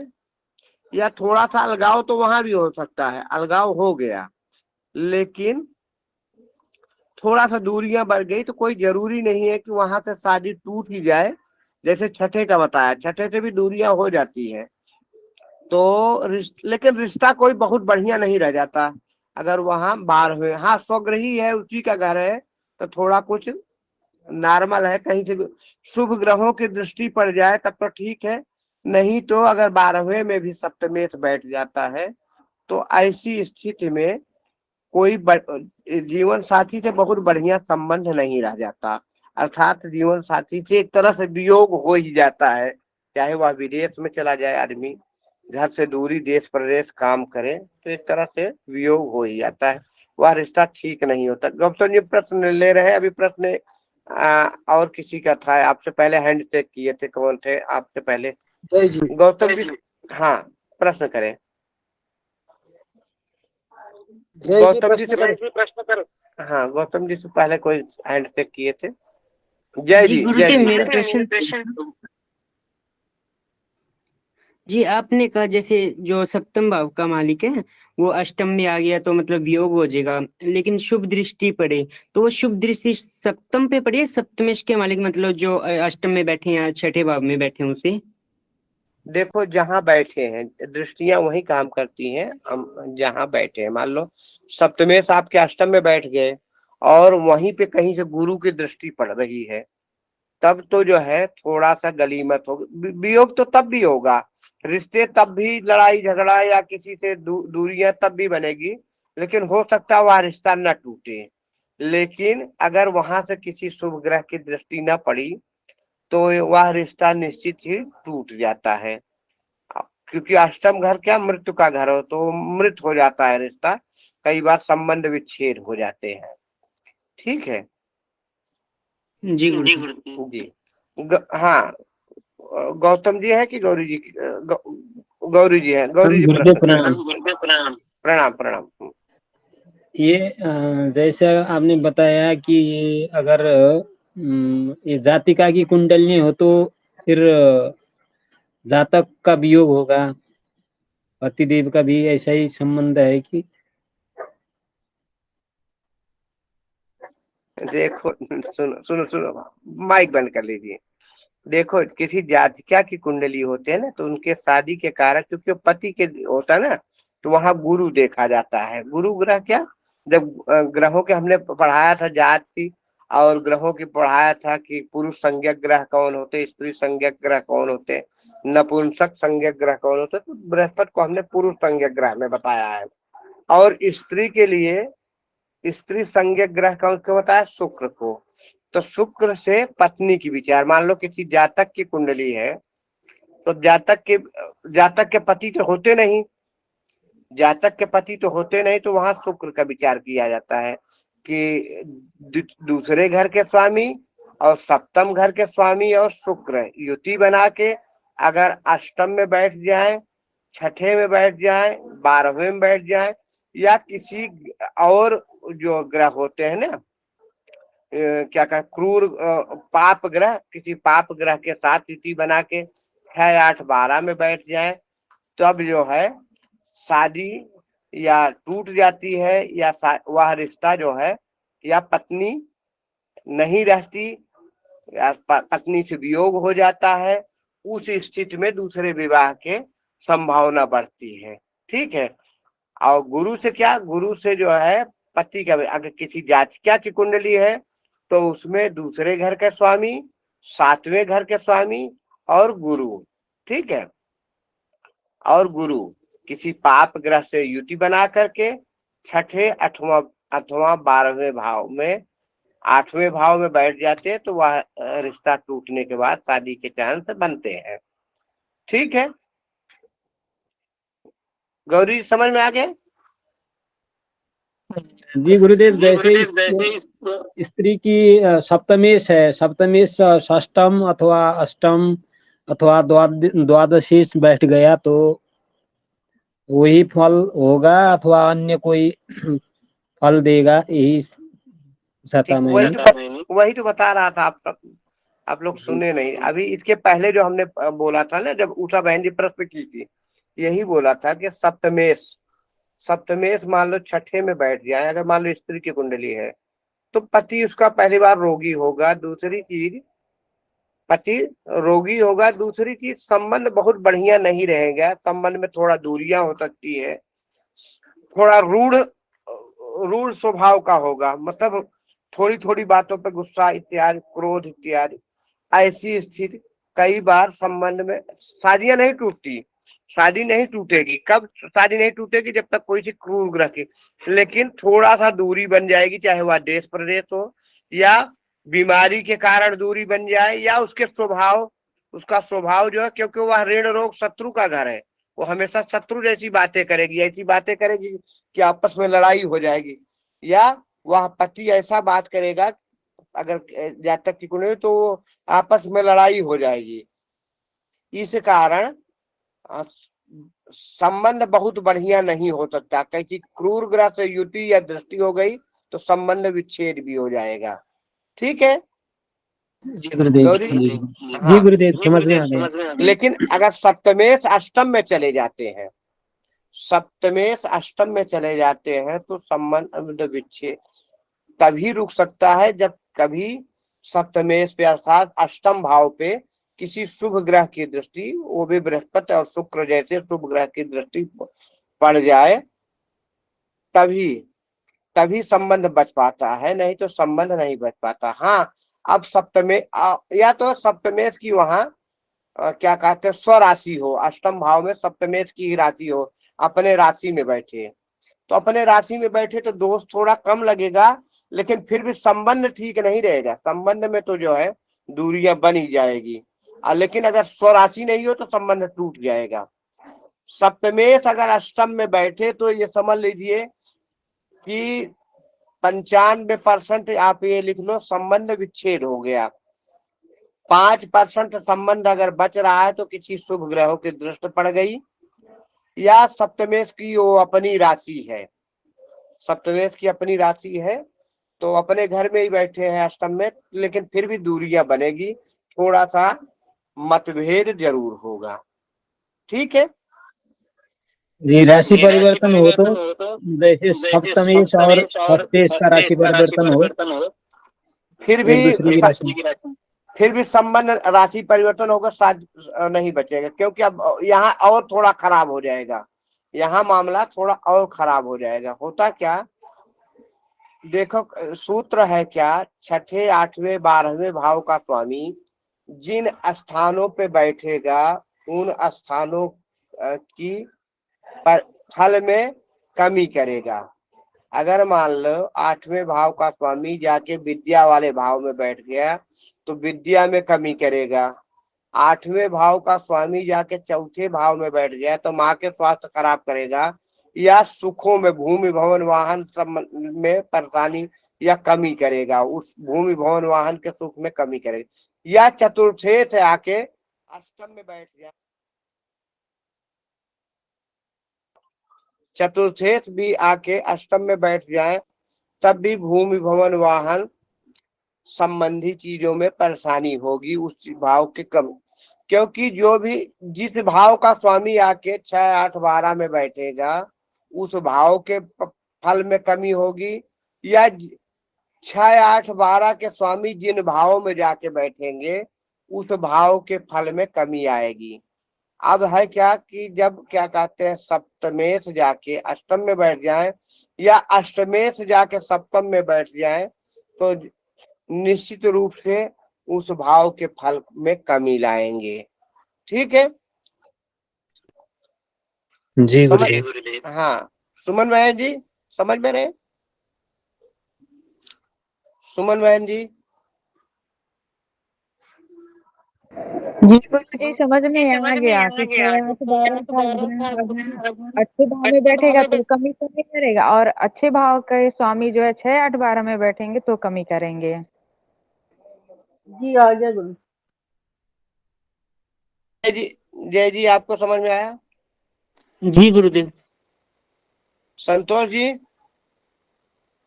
या थोड़ा सा अलगाव तो वहां भी हो सकता है, अलगाव हो गया लेकिन थोड़ा सा दूरियां बढ़ गई, तो कोई जरूरी नहीं है कि वहां से शादी टूट ही जाए। जैसे छठे का बताया, छठे से भी दूरियां हो जाती है तो लेकिन रिश्ता कोई बहुत बढ़िया नहीं रह जाता। अगर वहां 12वें, हाँ स्वग्रही है, उसी का घर है, तो थोड़ा कुछ नॉर्मल है। कहीं से शुभ ग्रहों की दृष्टि पड़ जाए तब तो ठीक है, नहीं तो अगर 12वें में भी सप्तमेश बैठ जाता है तो ऐसी स्थिति में कोई जीवन साथी से बहुत बढ़िया संबंध नहीं रह जाता, अर्थात जीवन साथी से एक तरह से वियोग हो ही जाता है। चाहे वह विदेश में चला जाए, आदमी घर से दूरी, देश प्रदेश काम करे, तो एक तरह से वियोग हो ही जाता है, वह रिश्ता ठीक नहीं होता। गौतम जी प्रश्न ले रहे हैं, अभी प्रश्न और किसी का था, आपसे पहले हैंड चेक किए थे, कौन थे आपसे पहले? जय जी। गौतम जी, हाँ प्रश्न करें। जय जी गौतम जी प्रश्न से प्रश्न करें। हाँ, गौतम जी से पहले कोई हैंड चेक किए थे। जय जी, जय गुरुदेव जी। मेरा क्वेश्चन जी, आपने कहा जैसे जो सप्तम भाव का मालिक है वो अष्टम में आ गया तो मतलब वियोग हो जाएगा, लेकिन शुभ दृष्टि पड़े तो वो शुभ दृष्टि सप्तम पे पड़े, सप्तमेश के मालिक मतलब जो अष्टम में बैठे हैं, छठे भाव में बैठे हैं उसे? देखो जहाँ बैठे हैं दृष्टियां वही काम करती हैं, हम जहाँ बैठे हैं, मान लो सप्तमेश आपके अष्टम में बैठ गए और वहीं पे कहीं से गुरु की दृष्टि पड़ रही है, तब तो जो है थोड़ा सा गलीमत होगा, वियोग तो तब भी होगा, रिश्ते तब भी, लड़ाई झगड़ा या किसी से दूरियां तब भी बनेगी, लेकिन हो सकता है वह रिश्ता न टूटे। लेकिन अगर वहां से किसी शुभ ग्रह की दृष्टि न पड़ी तो वह रिश्ता निश्चित ही टूट जाता है, क्योंकि अष्टम घर क्या, मृत्यु का घर हो, तो मृत हो जाता है रिश्ता, कई बार संबंध विच्छेद हो जाते हैं। ठीक है जी गुरुदेव। जी। हाँ, गौतम जी है कि गौरी जी गौरी जी है? गौरी जी गुरुदेव प्रश्न। प्रणाम। प्रणाम प्रणाम। ये जैसे आपने बताया कि ये अगर ये जातिका की कुंडली हो तो फिर जातक का वियोग होगा, पतिदेव का भी ऐसा ही संबंध है कि? देखो सुनो सुनो सुनो, माइक बंद कर लीजिए। देखो किसी जातिका की कुंडली होते हैं ना, तो उनके शादी के कारक, क्योंकि पति के होता है ना, तो वहां गुरु देखा जाता है। गुरु ग्रह क्या, जब ग्रहों के हमने पढ़ाया था जाति, और ग्रहों की पढ़ाया था कि पुरुष संज्ञक ग्रह कौन होते, स्त्री संज्ञक ग्रह कौन होते, नपुंसक संज्ञक ग्रह कौन होते, तो बृहस्पति को हमने पुरुष संज्ञक ग्रह में बताया है। और स्त्री के लिए स्त्री संज्ञक ग्रह कौन को बताया, शुक्र को। तो शुक्र से पत्नी की विचार, मान लो किसी जातक की कुंडली है, तो जातक के पति तो होते नहीं, जातक के पति तो होते नहीं, तो वहां शुक्र का विचार किया जाता है कि दूसरे घर के स्वामी और सप्तम घर के स्वामी और शुक्र युति बना के अगर अष्टम में बैठ जाए, छठे में बैठ जाए, 12वें में बैठ जाए, या किसी और जो ग्रह होते हैं ना, क्या कहा, क्रूर पाप ग्रह, किसी पाप ग्रह के साथ युति बना के 6, 8, 12 में बैठ जाए, तब जो है शादी या टूट जाती है, या वह रिश्ता जो है, या पत्नी नहीं रहती, या पत्नी से वियोग हो जाता है, उस स्थिति में दूसरे विवाह के संभावना बढ़ती है। ठीक है। और गुरु से क्या, गुरु से जो है पति का, अगर किसी जातिका की कुंडली है तो उसमें दूसरे घर के स्वामी, 7वें घर के स्वामी और गुरु। ठीक है। और गुरु किसी पाप ग्रह से युति बना करके 6ठे, 8वां अथवा 12वें भाव में, 8वें भाव में बैठ जाते हैं, तो वह रिश्ता टूटने के बाद शादी के चांस बनते हैं। ठीक है, गौरी समझ में आ गया? जी गुरुदेव, जैसे स्त्री की सप्तमेश है, सप्तमेश षष्टम अथवा अष्टम अथवा द्वादशीश बैठ गया तो वही फल होगा अथवा अन्य कोई फल देगा, यही सता में? वही तो बता रहा था, आप लोग सुने नहीं। अभी इसके पहले जो हमने बोला था ना, जब उषा बहन जी प्रश्न की थी, यही बोला था कि सप्तमेश मान लो 6ठे में बैठ जाए, अगर मान लो स्त्री की कुंडली है, तो पति उसका पहली बार रोगी होगा, दूसरी चीज पति रोगी होगा, दूसरी चीज संबंध बहुत बढ़िया नहीं रहेगा, संबंध में थोड़ा दूरियां हो सकती है, थोड़ा रूढ़ रूढ़ स्वभाव का होगा, मतलब थोड़ी थोड़ी बातों पे गुस्सा इत्यादि, क्रोध इत्यादि। ऐसी स्थिति कई बार संबंध में, शादियां नहीं टूटती, शादी नहीं टूटेगी। कब शादी नहीं टूटेगी? जब तक कोई सी क्रूर ग्रह की, लेकिन थोड़ा सा दूरी बन जाएगी, चाहे वह देश प्रदेश हो, या बीमारी के कारण दूरी बन जाए, या उसके स्वभाव, उसका स्वभाव जो है, क्योंकि वह ऋण रोग शत्रु का घर है, वो हमेशा शत्रु जैसी बातें करेगी, ऐसी बातें करेगी कि आपस में लड़ाई हो जाएगी, या वह पति ऐसा बात करेगा अगर जातक की कुंडली तो आपस में लड़ाई हो जाएगी। इस कारण संबंध बहुत बढ़िया नहीं हो सकता, क्योंकि क्रूर ग्रह से युति या दृष्टि हो गई तो संबंध विच्छेद भी हो जाएगा। ठीक है जी गुरुदेव गौरी जी। हाँ। जी गुरुदेव, समझ में आ गया। लेकिन अगर सप्तमेश अष्टम में चले जाते हैं, सप्तमेश अष्टम में चले जाते हैं तो संबंध विच्छेद तभी रुक सकता है जब कभी सप्तमेश पे अर्थात अष्टम भाव पे किसी शुभ ग्रह की दृष्टि, वो भी बृहस्पति और शुक्र जैसे शुभ ग्रह की दृष्टि पड़ जाए, तभी तभी संबंध बच पाता है, नहीं तो संबंध नहीं बच पाता। हाँ, अब सप्तमे या तो सप्तमेश की वहां क्या कहते हैं स्वराशि हो, अष्टम भाव में सप्तमेश की ही राशि हो, अपने राशि में बैठे, तो अपने राशि में बैठे तो दोष थोड़ा कम लगेगा, लेकिन फिर भी संबंध ठीक नहीं रहेगा। संबंध में तो जो है दूरियां बन ही जाएगी, लेकिन अगर स्वराशि नहीं हो तो संबंध टूट जाएगा। सप्तमेश अगर अष्टम में बैठे तो ये समझ लीजिए कि 95% आप ये लिख लो संबंध विच्छेद हो गया। 5% संबंध अगर बच रहा है तो किसी शुभ ग्रहों की दृष्टि पड़ गई, या सप्तमेश की वो अपनी राशि है, सप्तमेश की अपनी राशि है तो अपने घर में ही बैठे हैं अष्टम में, लेकिन फिर भी दूरियां बनेगी, थोड़ा सा मतभेद जरूर होगा। ठीक है जी, राशि परिवर्तन हो तो जैसे सप्तमेश और षष्ठेश का राशि परिवर्तन हो, फिर एक दूसरे की राशि। फिर भी संबंध राशि परिवर्तन होगा, साथ नहीं बचेगा, क्योंकि अब यहाँ और थोड़ा खराब हो जाएगा, यहाँ मामला थोड़ा और खराब हो जाएगा। होता क्या, देखो सूत्र है क्या, छठे आठवें 12वें भाव का स्वामी जिन स्थानों पे बैठेगा उन स्थानों की फल में कमी करेगा। अगर मान लो 8वें भाव का स्वामी जाके विद्या वाले भाव में बैठ गया तो विद्या में कमी करेगा। 8वें भाव का स्वामी जाके चौथे भाव में बैठ गया तो माँ के स्वास्थ्य खराब करेगा, या सुखों में भूमि भवन वाहन सब में परेशानी या कमी करेगा, उस भूमि भवन वाहन के सुख में कमी करेगा। या चतुर्थेथ आके अष्टम में बैठ गया, चतुर्थेथ भी आके अष्टम में बैठ जाए तब भी भूमि भवन वाहन संबंधी चीजों में परेशानी होगी उस भाव के कम, क्योंकि जो भी जिस भाव का स्वामी आके 6 8 12 में बैठेगा उस भाव के फल में कमी होगी, या 6 8 12 के स्वामी जिन भावों में जाके बैठेंगे उस भाव के फल में कमी आएगी। अब है क्या कि जब क्या कहते हैं सप्तमेश जाके अष्टम में बैठ जाए या अष्टमेश जाके सप्तम में बैठ जाए तो निश्चित रूप से उस भाव के फल में कमी लाएंगे। ठीक है जी समझ, गुरुदेव। हाँ सुमन बहन जी समझ में रहे, सुमन बहन जी जी गुरुजी समझ में आ गया कि 6 8 12 का ग्रह अच्छे भाव में बैठेगा तो कमी कमी करेगा, और अच्छे भाव के स्वामी जो है 6 8 12 में बैठेंगे तो कमी करेंगे। जी आ गया गुरु। जय जी आपको समझ में आया? जी गुरुदेव। संतोष जी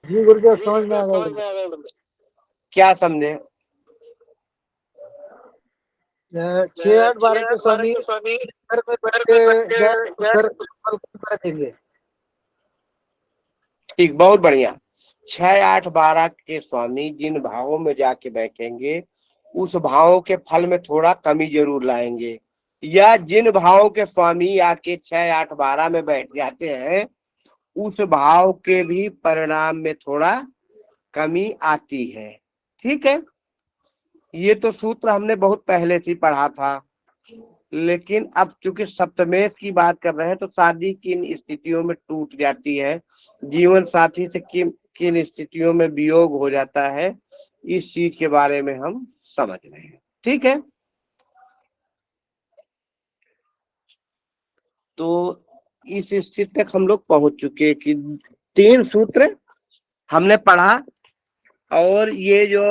जी गुरुदेव समझ में आ गया। क्या समझे? 6 8 12 के स्वामी घर में बैठ के घर फल कर देंगे। ठीक, बहुत बढ़िया। 6 8 12 के स्वामी जिन भावों में जाके बैठेंगे उस भावों के फल में थोड़ा कमी जरूर लाएंगे, या जिन भावों के स्वामी आके 6 8 12 में बैठ जाते हैं उस भाव के भी परिणाम में थोड़ा कमी आती है। ठीक है, ये तो सूत्र हमने बहुत पहले से पढ़ा था, लेकिन अब चूंकि सप्तमेश की बात कर रहे हैं तो शादी किन स्थितियों में टूट जाती है, जीवन साथी से किन किन स्थितियों में वियोग हो जाता है, इस चीज के बारे में हम समझ रहे हैं। ठीक है, तो इस स्थिति तक हम लोग पहुंच चुके हैं कि 3 सूत्र हमने पढ़ा, और ये जो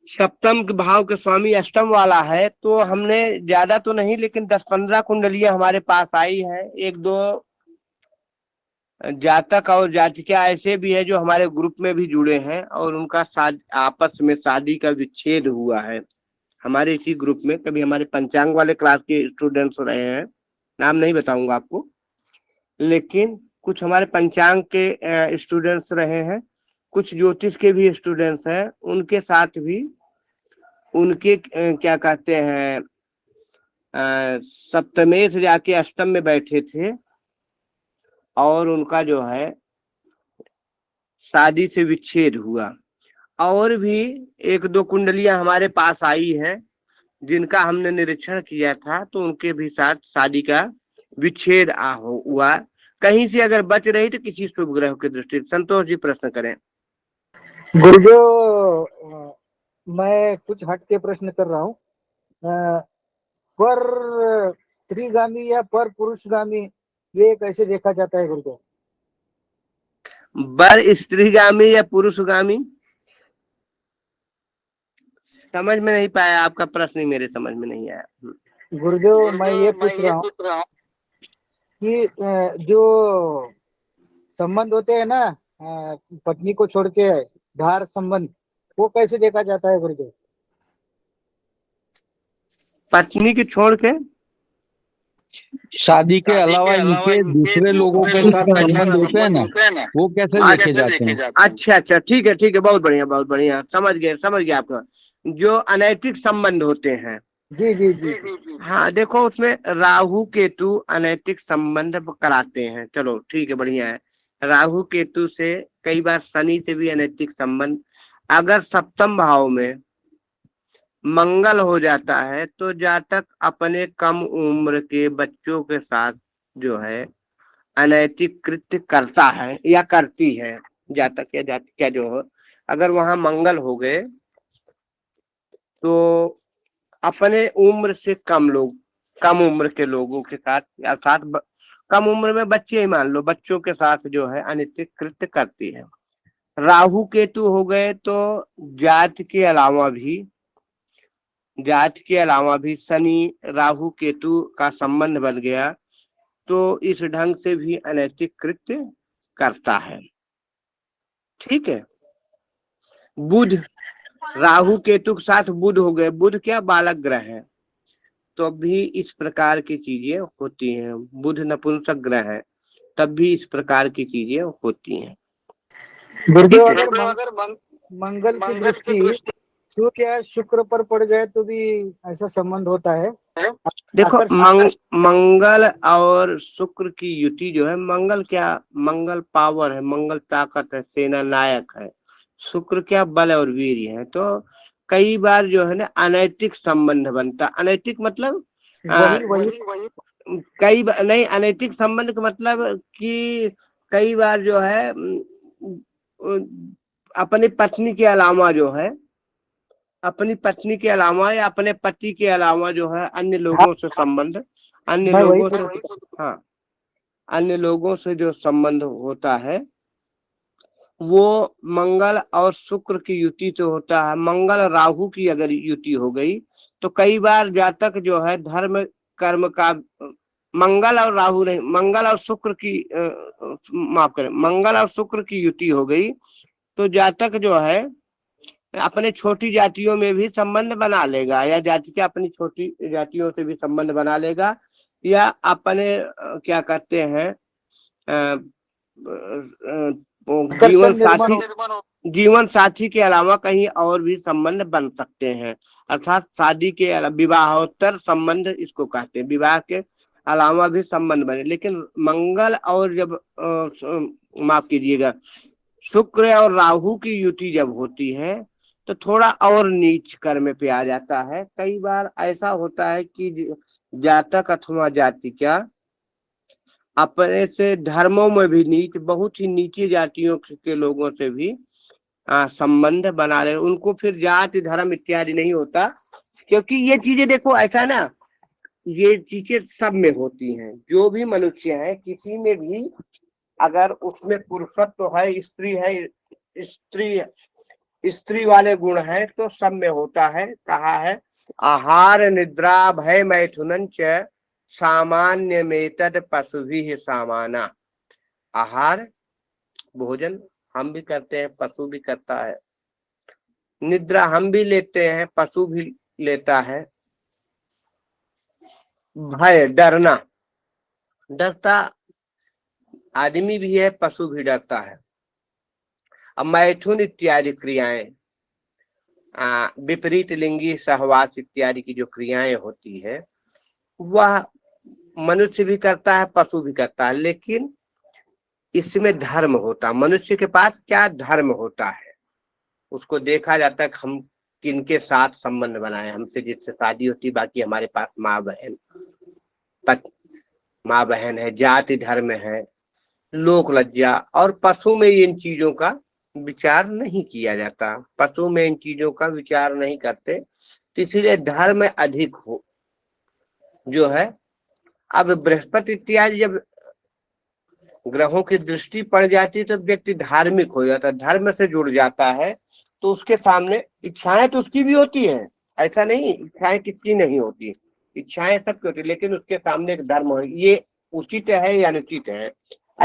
सप्तम भाव के स्वामी अष्टम वाला है, तो हमने ज्यादा तो नहीं लेकिन 10-15 कुंडलियां हमारे पास आई है। 1-2 जातक और जातिका ऐसे भी है जो हमारे ग्रुप में भी जुड़े हैं और उनका आपस में शादी का विच्छेद हुआ है हमारे इसी ग्रुप में। कभी हमारे पंचांग वाले क्लास के स्टूडेंट्स रहे हैं, नाम नहीं बताऊंगा आपको, लेकिन कुछ हमारे पंचांग के स्टूडेंट्स रहे हैं, कुछ ज्योतिष के भी स्टूडेंट्स हैं, उनके साथ भी उनके क्या कहते हैं सप्तमेश जाके अष्टम में बैठे थे और उनका जो है शादी से विच्छेद हुआ। और भी 1-2 कुंडलियां हमारे पास आई हैं जिनका हमने निरीक्षण किया था, तो उनके भी साथ शादी का विच्छेद हुआ। कहीं से अगर बच रही तो किसी शुभ ग्रह की दृष्टि। संतोष जी प्रश्न करें। गुरुदेव, मैं कुछ हट के प्रश्न कर रहा हूँ। पर स्त्रीगामी या पर पुरुषगामी ये कैसे देखा जाता है गुरुदेव? बर स्त्रीगामी या पुरुषगामी, समझ में नहीं पाया आपका प्रश्न, ही मेरे समझ में नहीं आया। गुरुदेव, मैं ये पूछ रहा हूँ कि जो संबंध होते हैं ना, पत्नी को छोड़ के धार संबंध, वो कैसे देखा जाता है गुरुदेव? पत्नी की छोड़ के शादी के अलावा इनके दूसरे लोगों के साथ संबंध होते हैं ना, वो कैसे देखे जाते हैं? अच्छा, ठीक है, बहुत बढ़िया, समझ गए आपका। जो अनैतिक संबंध होते हैं, जी। हाँ देखो, उसमें राहु केतु अनैतिक संबंध कराते हैं। चलो ठीक है, बढ़िया है। राहु केतु से, कई बार शनि से भी अनैतिक संबंध। अगर सप्तम भाव में मंगल हो जाता है तो जातक अपने कम उम्र के बच्चों के साथ जो है अनैतिक कृत्य करता है या करती है। जातक या जातिका जो हो, अगर वहां मंगल हो गए तो अपने उम्र से कम उम्र के लोगों के साथ या कम उम्र में बच्चे ही मान लो, बच्चों के साथ जो है अनैतिक कृत्य करती है। राहु केतु हो गए तो जात के अलावा भी शनि राहु केतु का संबंध बन गया तो इस ढंग से भी अनैतिक कृत्य करता है। ठीक है, बुध, राहु केतु के साथ बुध हो गए, बुध क्या बालक ग्रह है, तो भी इस प्रकार की चीजें होती हैं। बुध नपुंसक ग्रह है, तब भी इस प्रकार की चीजें होती हैं। गुरुदेव, अगर मंगल की दृष्टि सूर्य या शुक्र पर पड़ जाए तो भी ऐसा संबंध होता है? देखो, मंगल और शुक्र की युति जो है, मंगल पावर है, मंगल ताकत है, सेना नायक है, शुक्र क्या बल और वीर है। तो कई बार जो है ना अनैतिक संबंध बनता। अनैतिक मतलब कई बार नहीं, अनैतिक संबंध का मतलब कि कई बार जो है अपनी पत्नी के अलावा या अपने पति के अलावा जो है अन्य लोगों से संबंध, अन्य लोगों से जो संबंध होता है वो मंगल और शुक्र की युति तो होता है। मंगल राहु की अगर युति हो गई तो कई बार जातक जो है धर्म कर्म का, मंगल और शुक्र की माफ करें, मंगल और शुक्र की युति हो गई तो जातक जो है अपने छोटी जातियों में भी संबंध बना लेगा, या जाति के अपनी छोटी जातियों से भी संबंध बना लेगा, या अपने क्या कहते हैं जीवन साथी के अलावा कहीं और भी संबंध बन सकते हैं। अर्थात शादी के विवाहोत्तर संबंध इसको कहते हैं। विवाह के अलावा भी संबंध बने। लेकिन मंगल और जब माफ कीजिएगा, शुक्र और राहु की युति जब होती है तो थोड़ा और नीच कर्म पे आ जाता है। कई बार ऐसा होता है कि जातक अथवा जातिका अपने से धर्मों में भी नीच, बहुत ही नीची जातियों के लोगों से भी संबंध बना ले। उनको फिर जाति धर्म इत्यादि नहीं होता, क्योंकि ये चीजें देखो ऐसा ना, ये चीजें सब में होती हैं। जो भी मनुष्य है किसी में भी अगर उसमें पुरुषत्व है, स्त्री वाले गुण है तो सब में होता है। कहा है आहार निद्रा भय मैथुनन च सामान्य मेतद पशुभिः सामाना। आहार भोजन हम भी करते हैं, पशु भी करता है। निद्रा हम भी लेते हैं, पशु भी लेता है। भय डरना, डरता आदमी भी है, पशु भी डरता है। अब मैथुन इत्यादि क्रियाएं, विपरीत लिंगी सहवास इत्यादि की जो क्रियाएं होती है वह मनुष्य भी करता है, पशु भी करता है। लेकिन इसमें धर्म होता, मनुष्य के पास क्या धर्म होता है, उसको देखा जाता है हम किनके साथ संबंध बनाए, हमसे जिससे शादी होती, बाकी हमारे पास माँ बहन है, जाति धर्म है, लोक लज्जा। और पशु में इन चीजों का विचार नहीं किया जाता, पशु में इन चीजों का विचार नहीं करते, तो इसीलिए धर्म अधिक हो जो है। अब बृहस्पति इत्यादि जब ग्रहों की दृष्टि पड़ जाती है तो व्यक्ति धार्मिक हो जाता है, धर्म से जुड़ जाता है। तो उसके सामने इच्छाएं तो उसकी भी होती हैं, ऐसा नहीं इच्छाएं किसकी नहीं होती, इच्छाएं सबकी होती, लेकिन उसके सामने एक धर्म हो, ये उचित है या अनुचित है।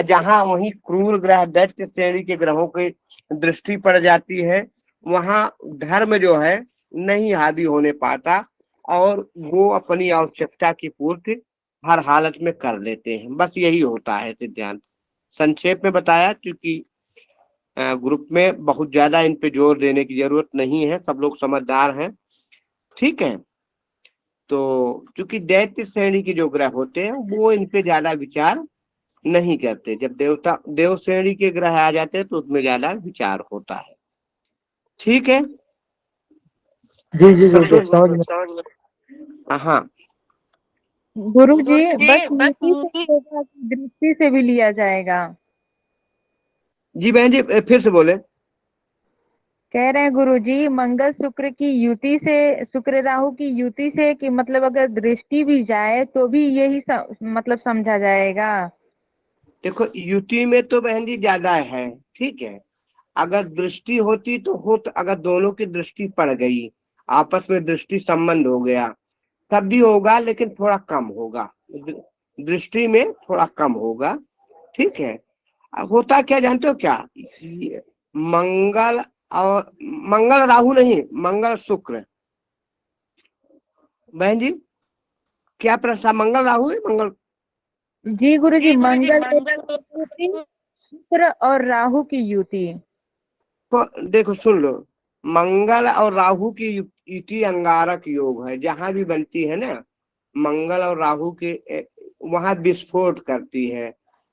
जहां वहीं क्रूर ग्रह दैत्य श्रेणी के ग्रहों की दृष्टि पड़ जाती है वहां धर्म जो है नहीं हावी होने पाता, और वो अपनी आवश्यकता की पूर्ति हर हालत में कर लेते हैं। बस यही होता है सिद्धांत, संक्षेप में बताया, क्योंकि ग्रुप में बहुत ज्यादा इन पे जोर देने की जरूरत नहीं है, सब लोग समझदार हैं। ठीक है, तो क्योंकि दैत्य श्रेणी के जो ग्रह होते हैं वो इन पे ज्यादा विचार नहीं करते, जब देव श्रेणी के ग्रह आ जाते हैं तो उसमें ज्यादा विचार होता है। ठीक है, जी जी बिल्कुल समझ में। हाँ गुरु जी बस नीति से होगा कि दृष्टि से भी लिया जाएगा? जी बहन जी फिर से बोले। कह रहे हैं गुरु जी मंगल शुक्र की युति से, शुक्र राहु की युति से, कि मतलब अगर दृष्टि भी जाए तो भी यही मतलब समझा जाएगा? देखो युति में तो बहन जी ज्यादा है, ठीक है। अगर दृष्टि होती तो अगर दोनों की दृष्टि पड़ गई, आपस में दृष्टि संबंध हो गया तब भी होगा, लेकिन थोड़ा कम होगा, दृष्टि में थोड़ा कम होगा। ठीक है, होता क्या जानते हो क्या, मंगल राहु नहीं, मंगल शुक्र। बहन जी क्या प्रश्न, मंगल राहु है? मंगल जी गुरु जी मंगल शुक्र और राहु की युति। तो देखो सुन लो, मंगल और राहु की युति अंगारक योग है, जहां भी बनती है ना मंगल और राहु के वहां विस्फोट करती है,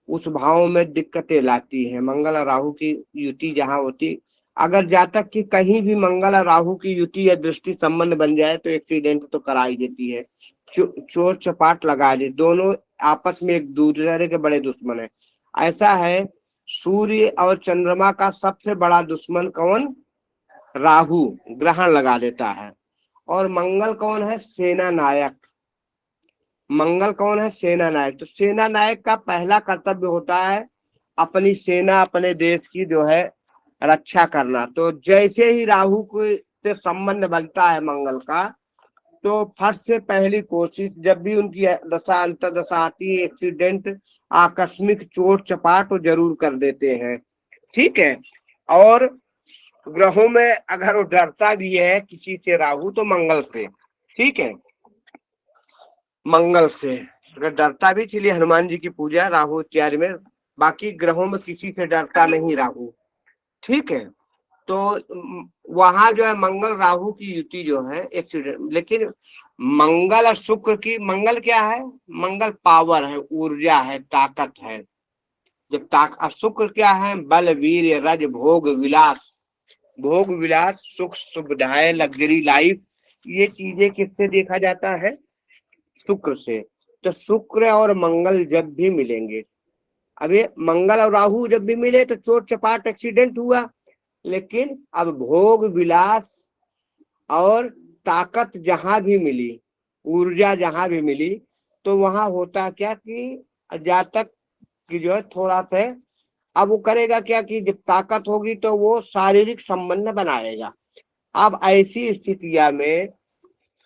उस भाव में दिक्कतें लाती है। मंगल और राहु की युति जहां होती, अगर जातक की कहीं भी मंगल और राहु की युति या दृष्टि संबंध बन जाए तो एक्सीडेंट तो करा ही देती है, चोट चपाट लगा दे, दोनों आपस में एक दूसरे के बड़े दुश्मन है। ऐसा है, सूर्य और चंद्रमा का सबसे बड़ा दुश्मन कौन? राहु, ग्रहण लगा देता है। और मंगल कौन है? सेना नायक। मंगल कौन है? सेना नायक। तो सेना नायक का पहला कर्तव्य होता है अपनी सेना, अपने देश की जो है रक्षा करना। तो जैसे ही राहु को से संबंध बनता है मंगल का, तो फट से पहली कोशिश, जब भी उनकी दशा अंतर्दशा आती है, एक्सीडेंट आकस्मिक चोट चपाट तो जरूर कर देते हैं। ठीक है, और ग्रहों में अगर वो डरता भी है किसी से राहु तो मंगल से। ठीक है, मंगल से अगर डरता भी, इसलिए हनुमान जी की पूजा राहु इत्यादि में, बाकी ग्रहों में किसी से डरता नहीं राहु। ठीक है, तो वहां जो है मंगल राहु की युति जो है एक्सीडेंट, लेकिन मंगल और शुक्र की, मंगल क्या है, मंगल पावर है, ऊर्जा है, ताकत है। जब शुक्र क्या है, बल, वीर, रज, भोग, विलास। भोग विलास, सुख सुविधाएं, लग्जरी लाइफ, ये चीजें किससे देखा जाता है, शुक्र से। तो शुक्र और मंगल जब भी मिलेंगे, अब ये मंगल और राहु जब भी मिले तो चोट चपाट एक्सीडेंट हुआ, लेकिन अब भोग विलास और ताकत जहां भी मिली, ऊर्जा जहां भी मिली, तो वहां होता क्या कि जातक की जो है थोड़ा सा, अब वो करेगा क्या कि जब ताकत होगी तो वो शारीरिक संबंध बनाएगा। अब ऐसी स्थितियां में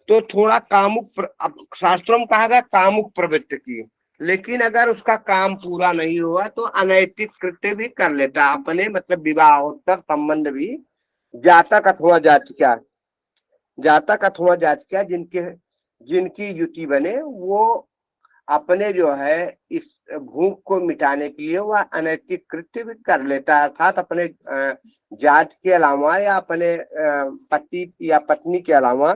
तो थोड़ा कामुक, अब शास्त्रों में कहा गया कामुक प्रवृत्ति की, लेकिन अगर उसका काम पूरा नहीं हुआ तो अनैतिक कृत्य भी कर लेता, अपने मतलब विवाहोत्तर संबंध भी जातक अथवा जातिका, जातक अथवा जातिका जिनकी युति बने, वो अपने जो है इस भूख को मिटाने के लिए वह अनैतिक कृत्य भी कर लेता है, अर्थात अपने जात के अलावा या अपने पति या पत्नी के अलावा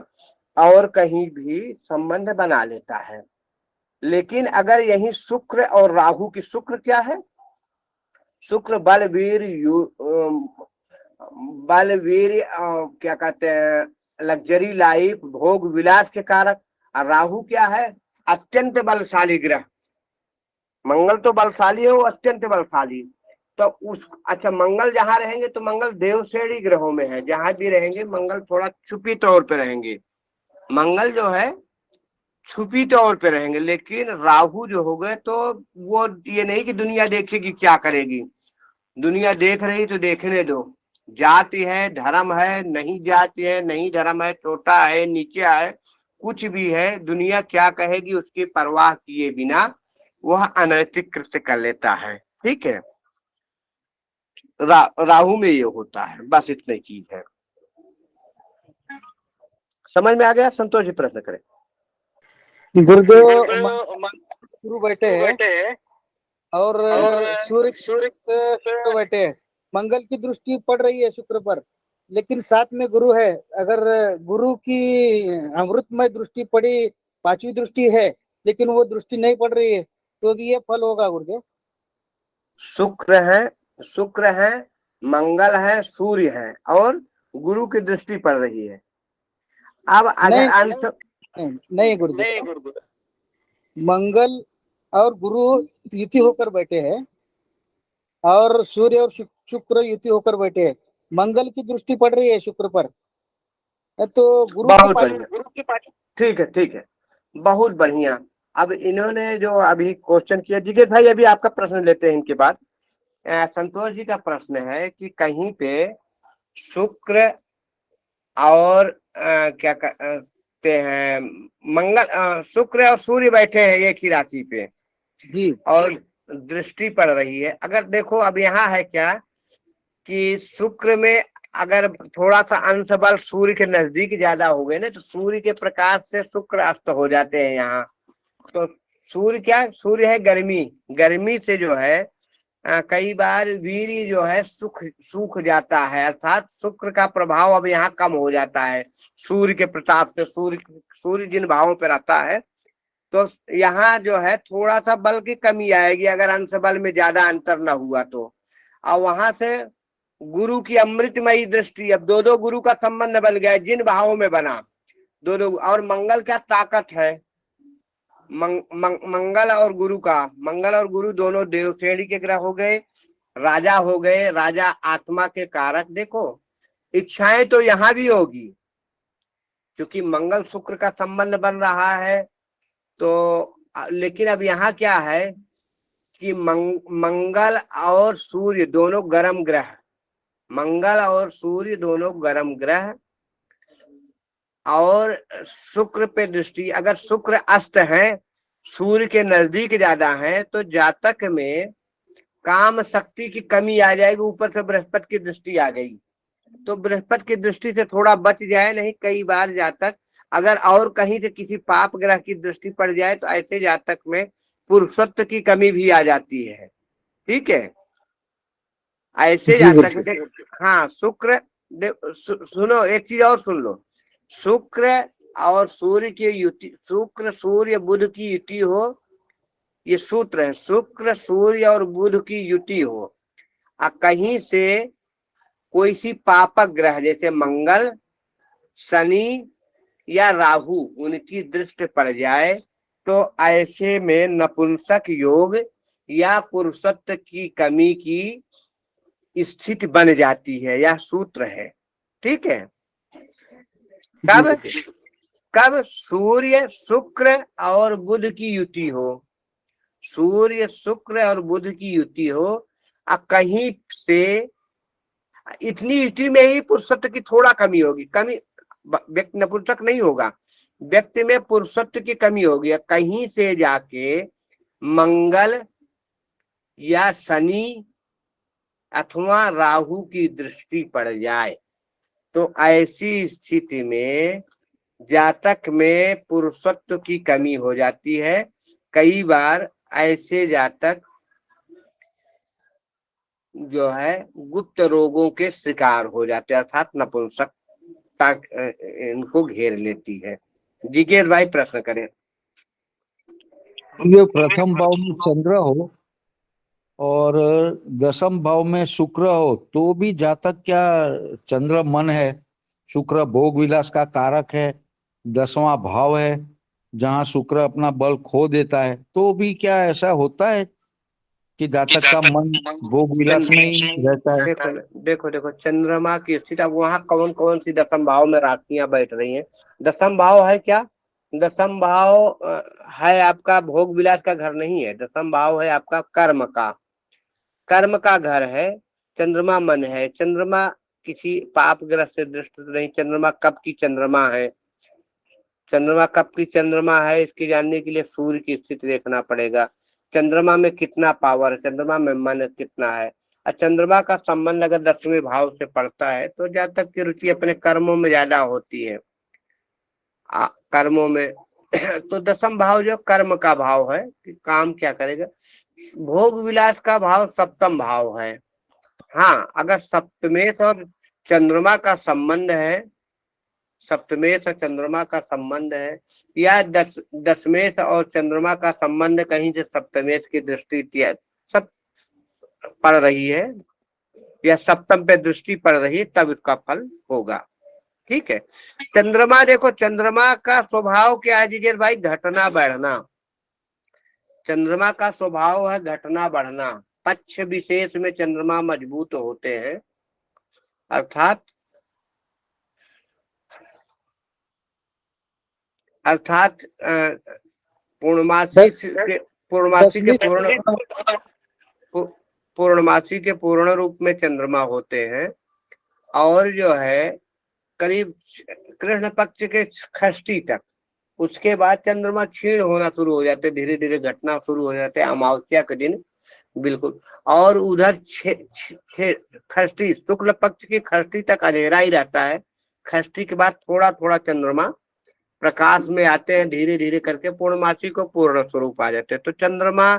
और कहीं भी संबंध बना लेता है। लेकिन अगर यही शुक्र और राहु की, शुक्र क्या है, शुक्र बलवीर, बलवीर क्या कहते हैं, लग्जरी लाइफ, भोग विलास के कारक। और राहु क्या है, अत्यंत बलशाली ग्रह। मंगल तो बलशाली है, वो अत्यंत बलशाली। तो उस अच्छा मंगल जहां रहेंगे तो मंगल देव श्रेणी ग्रहों में है, जहां भी रहेंगे मंगल थोड़ा छुपी तौर पे रहेंगे, मंगल जो है छुपी तौर पे रहेंगे। लेकिन राहु जो हो गए तो वो ये नहीं कि दुनिया देखेगी क्या करेगी, दुनिया देख रही तो देखने दो, जाति है, धर्म है, नहीं जाति है, नहीं धर्म है, छोटा है, नीचे है, कुछ भी है, दुनिया क्या कहेगी उसकी परवाह किए बिना वह अनैतिक कृत्य कर लेता है। ठीक है, राहु में ये होता है, बस इतनी चीज है। समझ में आ गया? संतोष जी प्रश्न करें। गुरुदेव गुरु बैठे हैं और सूर्य शुक्र बैठे हैं, मंगल की दृष्टि पड़ रही है शुक्र पर, लेकिन साथ में गुरु है। अगर गुरु की अमृतमय दृष्टि पड़ी, पांचवी दृष्टि है, लेकिन वो दृष्टि नहीं पड़ रही है, तो भी ये फल होगा गुरुदेव? शुक्र है, मंगल है, सूर्य है और गुरु की दृष्टि पड़ रही है। अब अगर नहीं गुरुदेव, मंगल और गुरु युति होकर बैठे हैं और सूर्य और शुक्र युति होकर बैठे हैं, मंगल की दृष्टि पड़ रही है शुक्र पर, तो गुरु की ठीक है, ठीक है, बहुत बढ़िया। अब इन्होंने जो अभी क्वेश्चन किया, जिगेश भाई अभी आपका प्रश्न लेते हैं इनके बाद। संतोष जी का प्रश्न है कि कहीं पे शुक्र और क्या कहते हैं, मंगल, शुक्र और सूर्य बैठे हैं एक ही राशि पे जी, और दृष्टि पड़ रही है। अगर देखो अब यहाँ है क्या कि शुक्र में अगर थोड़ा सा अंश बल सूर्य के नजदीक ज्यादा हो गए ना, तो सूर्य के प्रकाश से शुक्र अस्त हो जाते हैं यहाँ। तो सूर्य क्या, सूर्य है गर्मी, गर्मी से जो है कई बार वीर्य जो है सूख जाता है, अर्थात शुक्र का प्रभाव अब यहाँ कम हो जाता है सूर्य के प्रताप से। सूर्य जिन भावों पर रहता है तो यहाँ जो है थोड़ा सा बल की कमी आएगी अगर अंश बल में ज्यादा अंतर न हुआ तो। और वहां से गुरु की अमृतमयी दृष्टि, अब दो गुरु का संबंध बन गया जिन भावों में बना, दो और मंगल क्या ताकत है, मंगल और गुरु का, मंगल और गुरु दोनों देव श्रेणी के ग्रह हो गए, राजा हो गए, राजा आत्मा के कारक। देखो इच्छाएं तो यहाँ भी होगी क्योंकि मंगल शुक्र का संबंध बन रहा है, तो लेकिन अब यहाँ क्या है कि मंगल और सूर्य दोनों गर्म ग्रह, मंगल और सूर्य दोनों गर्म ग्रह और शुक्र पे दृष्टि, अगर शुक्र अस्त है, सूर्य के नजदीक ज्यादा है, तो जातक में काम शक्ति की कमी आ जाएगी। ऊपर से बृहस्पति की दृष्टि आ गई तो बृहस्पति की दृष्टि से थोड़ा बच जाए, नहीं कई बार जातक अगर और कहीं से किसी पाप ग्रह की दृष्टि पड़ जाए तो ऐसे जातक में पुरुषत्व की कमी भी आ जाती है। ठीक है, ऐसे जातक, हाँ शुक्र, सुनो एक चीज और सुन लो, शुक्र और सूर्य की युति, शुक्र सूर्य बुध की युति हो, ये सूत्र है, शुक्र सूर्य और बुध की युति हो, कहीं से कोई सी पापक ग्रह जैसे मंगल, शनि या राहु उनकी दृष्टि पड़ जाए तो ऐसे में नपुंसक योग या पुरुषत्व की कमी की स्थिति बन जाती है। यह सूत्र है, ठीक है। कब कब सूर्य शुक्र और बुध की युति हो, सूर्य शुक्र और बुध की युति हो, कहीं से इतनी युति में ही पुरुषत्व की थोड़ा कमी होगी, कमी व्यक्ति नपुंसक नहीं होगा, व्यक्ति में पुरुषत्व की कमी होगी, कहीं से जाके मंगल या शनि अथवा राहु की दृष्टि पड़ जाए तो ऐसी स्थिति में जातक में पुरुषत्व की कमी हो जाती है। कई बार ऐसे जातक जो है गुप्त रोगों के शिकार हो जाते हैं, अर्थात नपुंसकता इनको घेर लेती है। जिज्ञेस भाई प्रश्न करें। ये प्रथम भाव में चंद्र हो और दसम भाव में शुक्र हो तो भी जातक क्या चंद्र मन है, शुक्र भोग विलास का कारक है, 10वां भाव है जहां शुक्र अपना बल खो देता है, तो भी क्या ऐसा होता है कि जातक का मन भोग विलास में ही रहता है? देखो देखो चंद्रमा की स्थिति, अब वहां कौन कौन सी दसम भाव में राशियां बैठ रही हैं। दसम भाव है क्या, दसम भाव है आपका भोग विलास का घर नहीं है, दसम भाव है आपका कर्म का घर है। चंद्रमा मन है, चंद्रमा किसी पाप ग्रस्त से दृष्ट नहीं। चंद्रमा कब की चंद्रमा है, चंद्रमा कब की चंद्रमा है इसकी जानने के लिए सूर्य की स्थिति देखना पड़ेगा। चंद्रमा में कितना पावर है, चंद्रमा में मन कितना है। और चंद्रमा का संबंध अगर 10वें भाव से पड़ता है तो जातक की रुचि अपने कर्मों में ज्यादा होती है, कर्मों में तो दसम भाव जो कर्म का भाव है कि काम क्या करेगा। भोग विलास का भाव सप्तम भाव है। हाँ, अगर सप्तमेश और चंद्रमा का संबंध है, सप्तमेश और चंद्रमा का संबंध है, या दशमेश और चंद्रमा का संबंध कहीं से सप्तमेश की दृष्टि सब पड़ रही है या सप्तम पे दृष्टि पड़ रही है, तब इसका फल होगा, ठीक है। चंद्रमा देखो, चंद्रमा का स्वभाव क्या है जिज्ञेस भाई, घटना बढ़ना। चंद्रमा का स्वभाव है घटना बढ़ना। पक्ष विशेष में चंद्रमा मजबूत होते हैं, अर्थात पूर्णमासी के पूर्ण रूप में चंद्रमा होते हैं, और जो है करीब कृष्ण पक्ष के षष्ठी तक, उसके बाद चंद्रमा क्षीण होना शुरू हो जाते, धीरे धीरे घटना शुरू हो जाते हैं अमावस्या के दिन, बिल्कुल। और उधर षष्ठी शुक्ल पक्ष की षष्ठी तक अंधेरा ही रहता है। षष्ठी के बाद थोड़ा थोड़ा चंद्रमा प्रकाश में आते हैं, धीरे धीरे करके पूर्णमासी को पूर्ण स्वरूप आ जाते हैं। तो चंद्रमा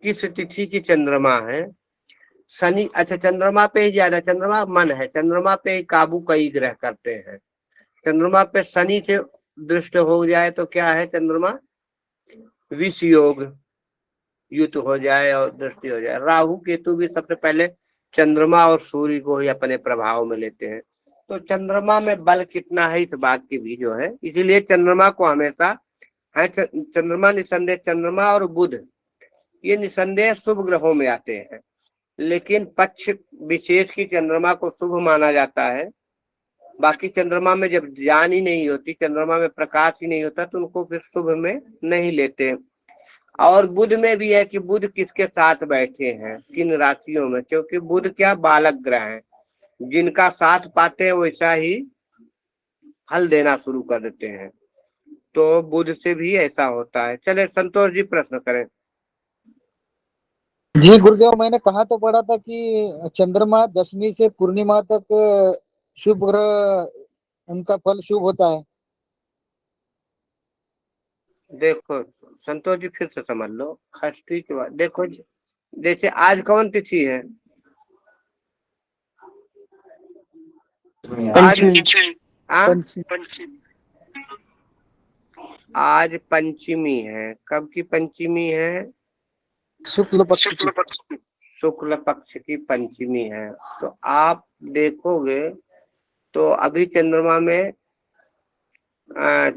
किस तिथि की चंद्रमा है, शनि। अच्छा, चंद्रमा पे ही ज्यादा, चंद्रमा मन है, चंद्रमा पे ही काबू कई ग्रह करते हैं। चंद्रमा पे शनि से दृष्ट हो जाए तो क्या है, चंद्रमा विष योग युत हो जाए और दृष्टि हो जाए। राहु केतु भी सबसे पहले चंद्रमा और सूर्य को ही अपने प्रभाव में लेते हैं। तो चंद्रमा में बल कितना है इस बात की भी जो है, इसीलिए चंद्रमा को हमेशा है, चंद्रमा निसंदेह, चंद्रमा और बुध ये निसंदेह शुभ ग्रहों में आते हैं, लेकिन पक्ष विशेष की चंद्रमा को शुभ माना जाता है। बाकी चंद्रमा में जब जान ही नहीं होती, चंद्रमा में प्रकाश ही नहीं होता, तो उनको फिर शुभ में नहीं लेते। और बुध में भी है कि बुध किसके साथ बैठे हैं, किन राशियों में, क्योंकि बुध क्या बालक ग्रह है, जिनका साथ पाते हैं वैसा ही फल देना शुरू कर देते हैं। तो बुध से भी ऐसा होता है। चले संतोष जी प्रश्न करें। जी गुरुदेव, मैंने कहा तो पढ़ा था कि चंद्रमा 10वीं से पूर्णिमा तक शुभ ग्रह उनका फल शुभ होता है। देखो संतोष जी फिर से समझ लो, षष्ठी के बाद देखो, जैसे आज कौन तिथि है, आज आज पंचमी है, कब की पंचमी है? शुक्ल पक्ष की। शुक्ल पक्ष की पंचमी है। तो आप देखोगे तो अभी चंद्रमा में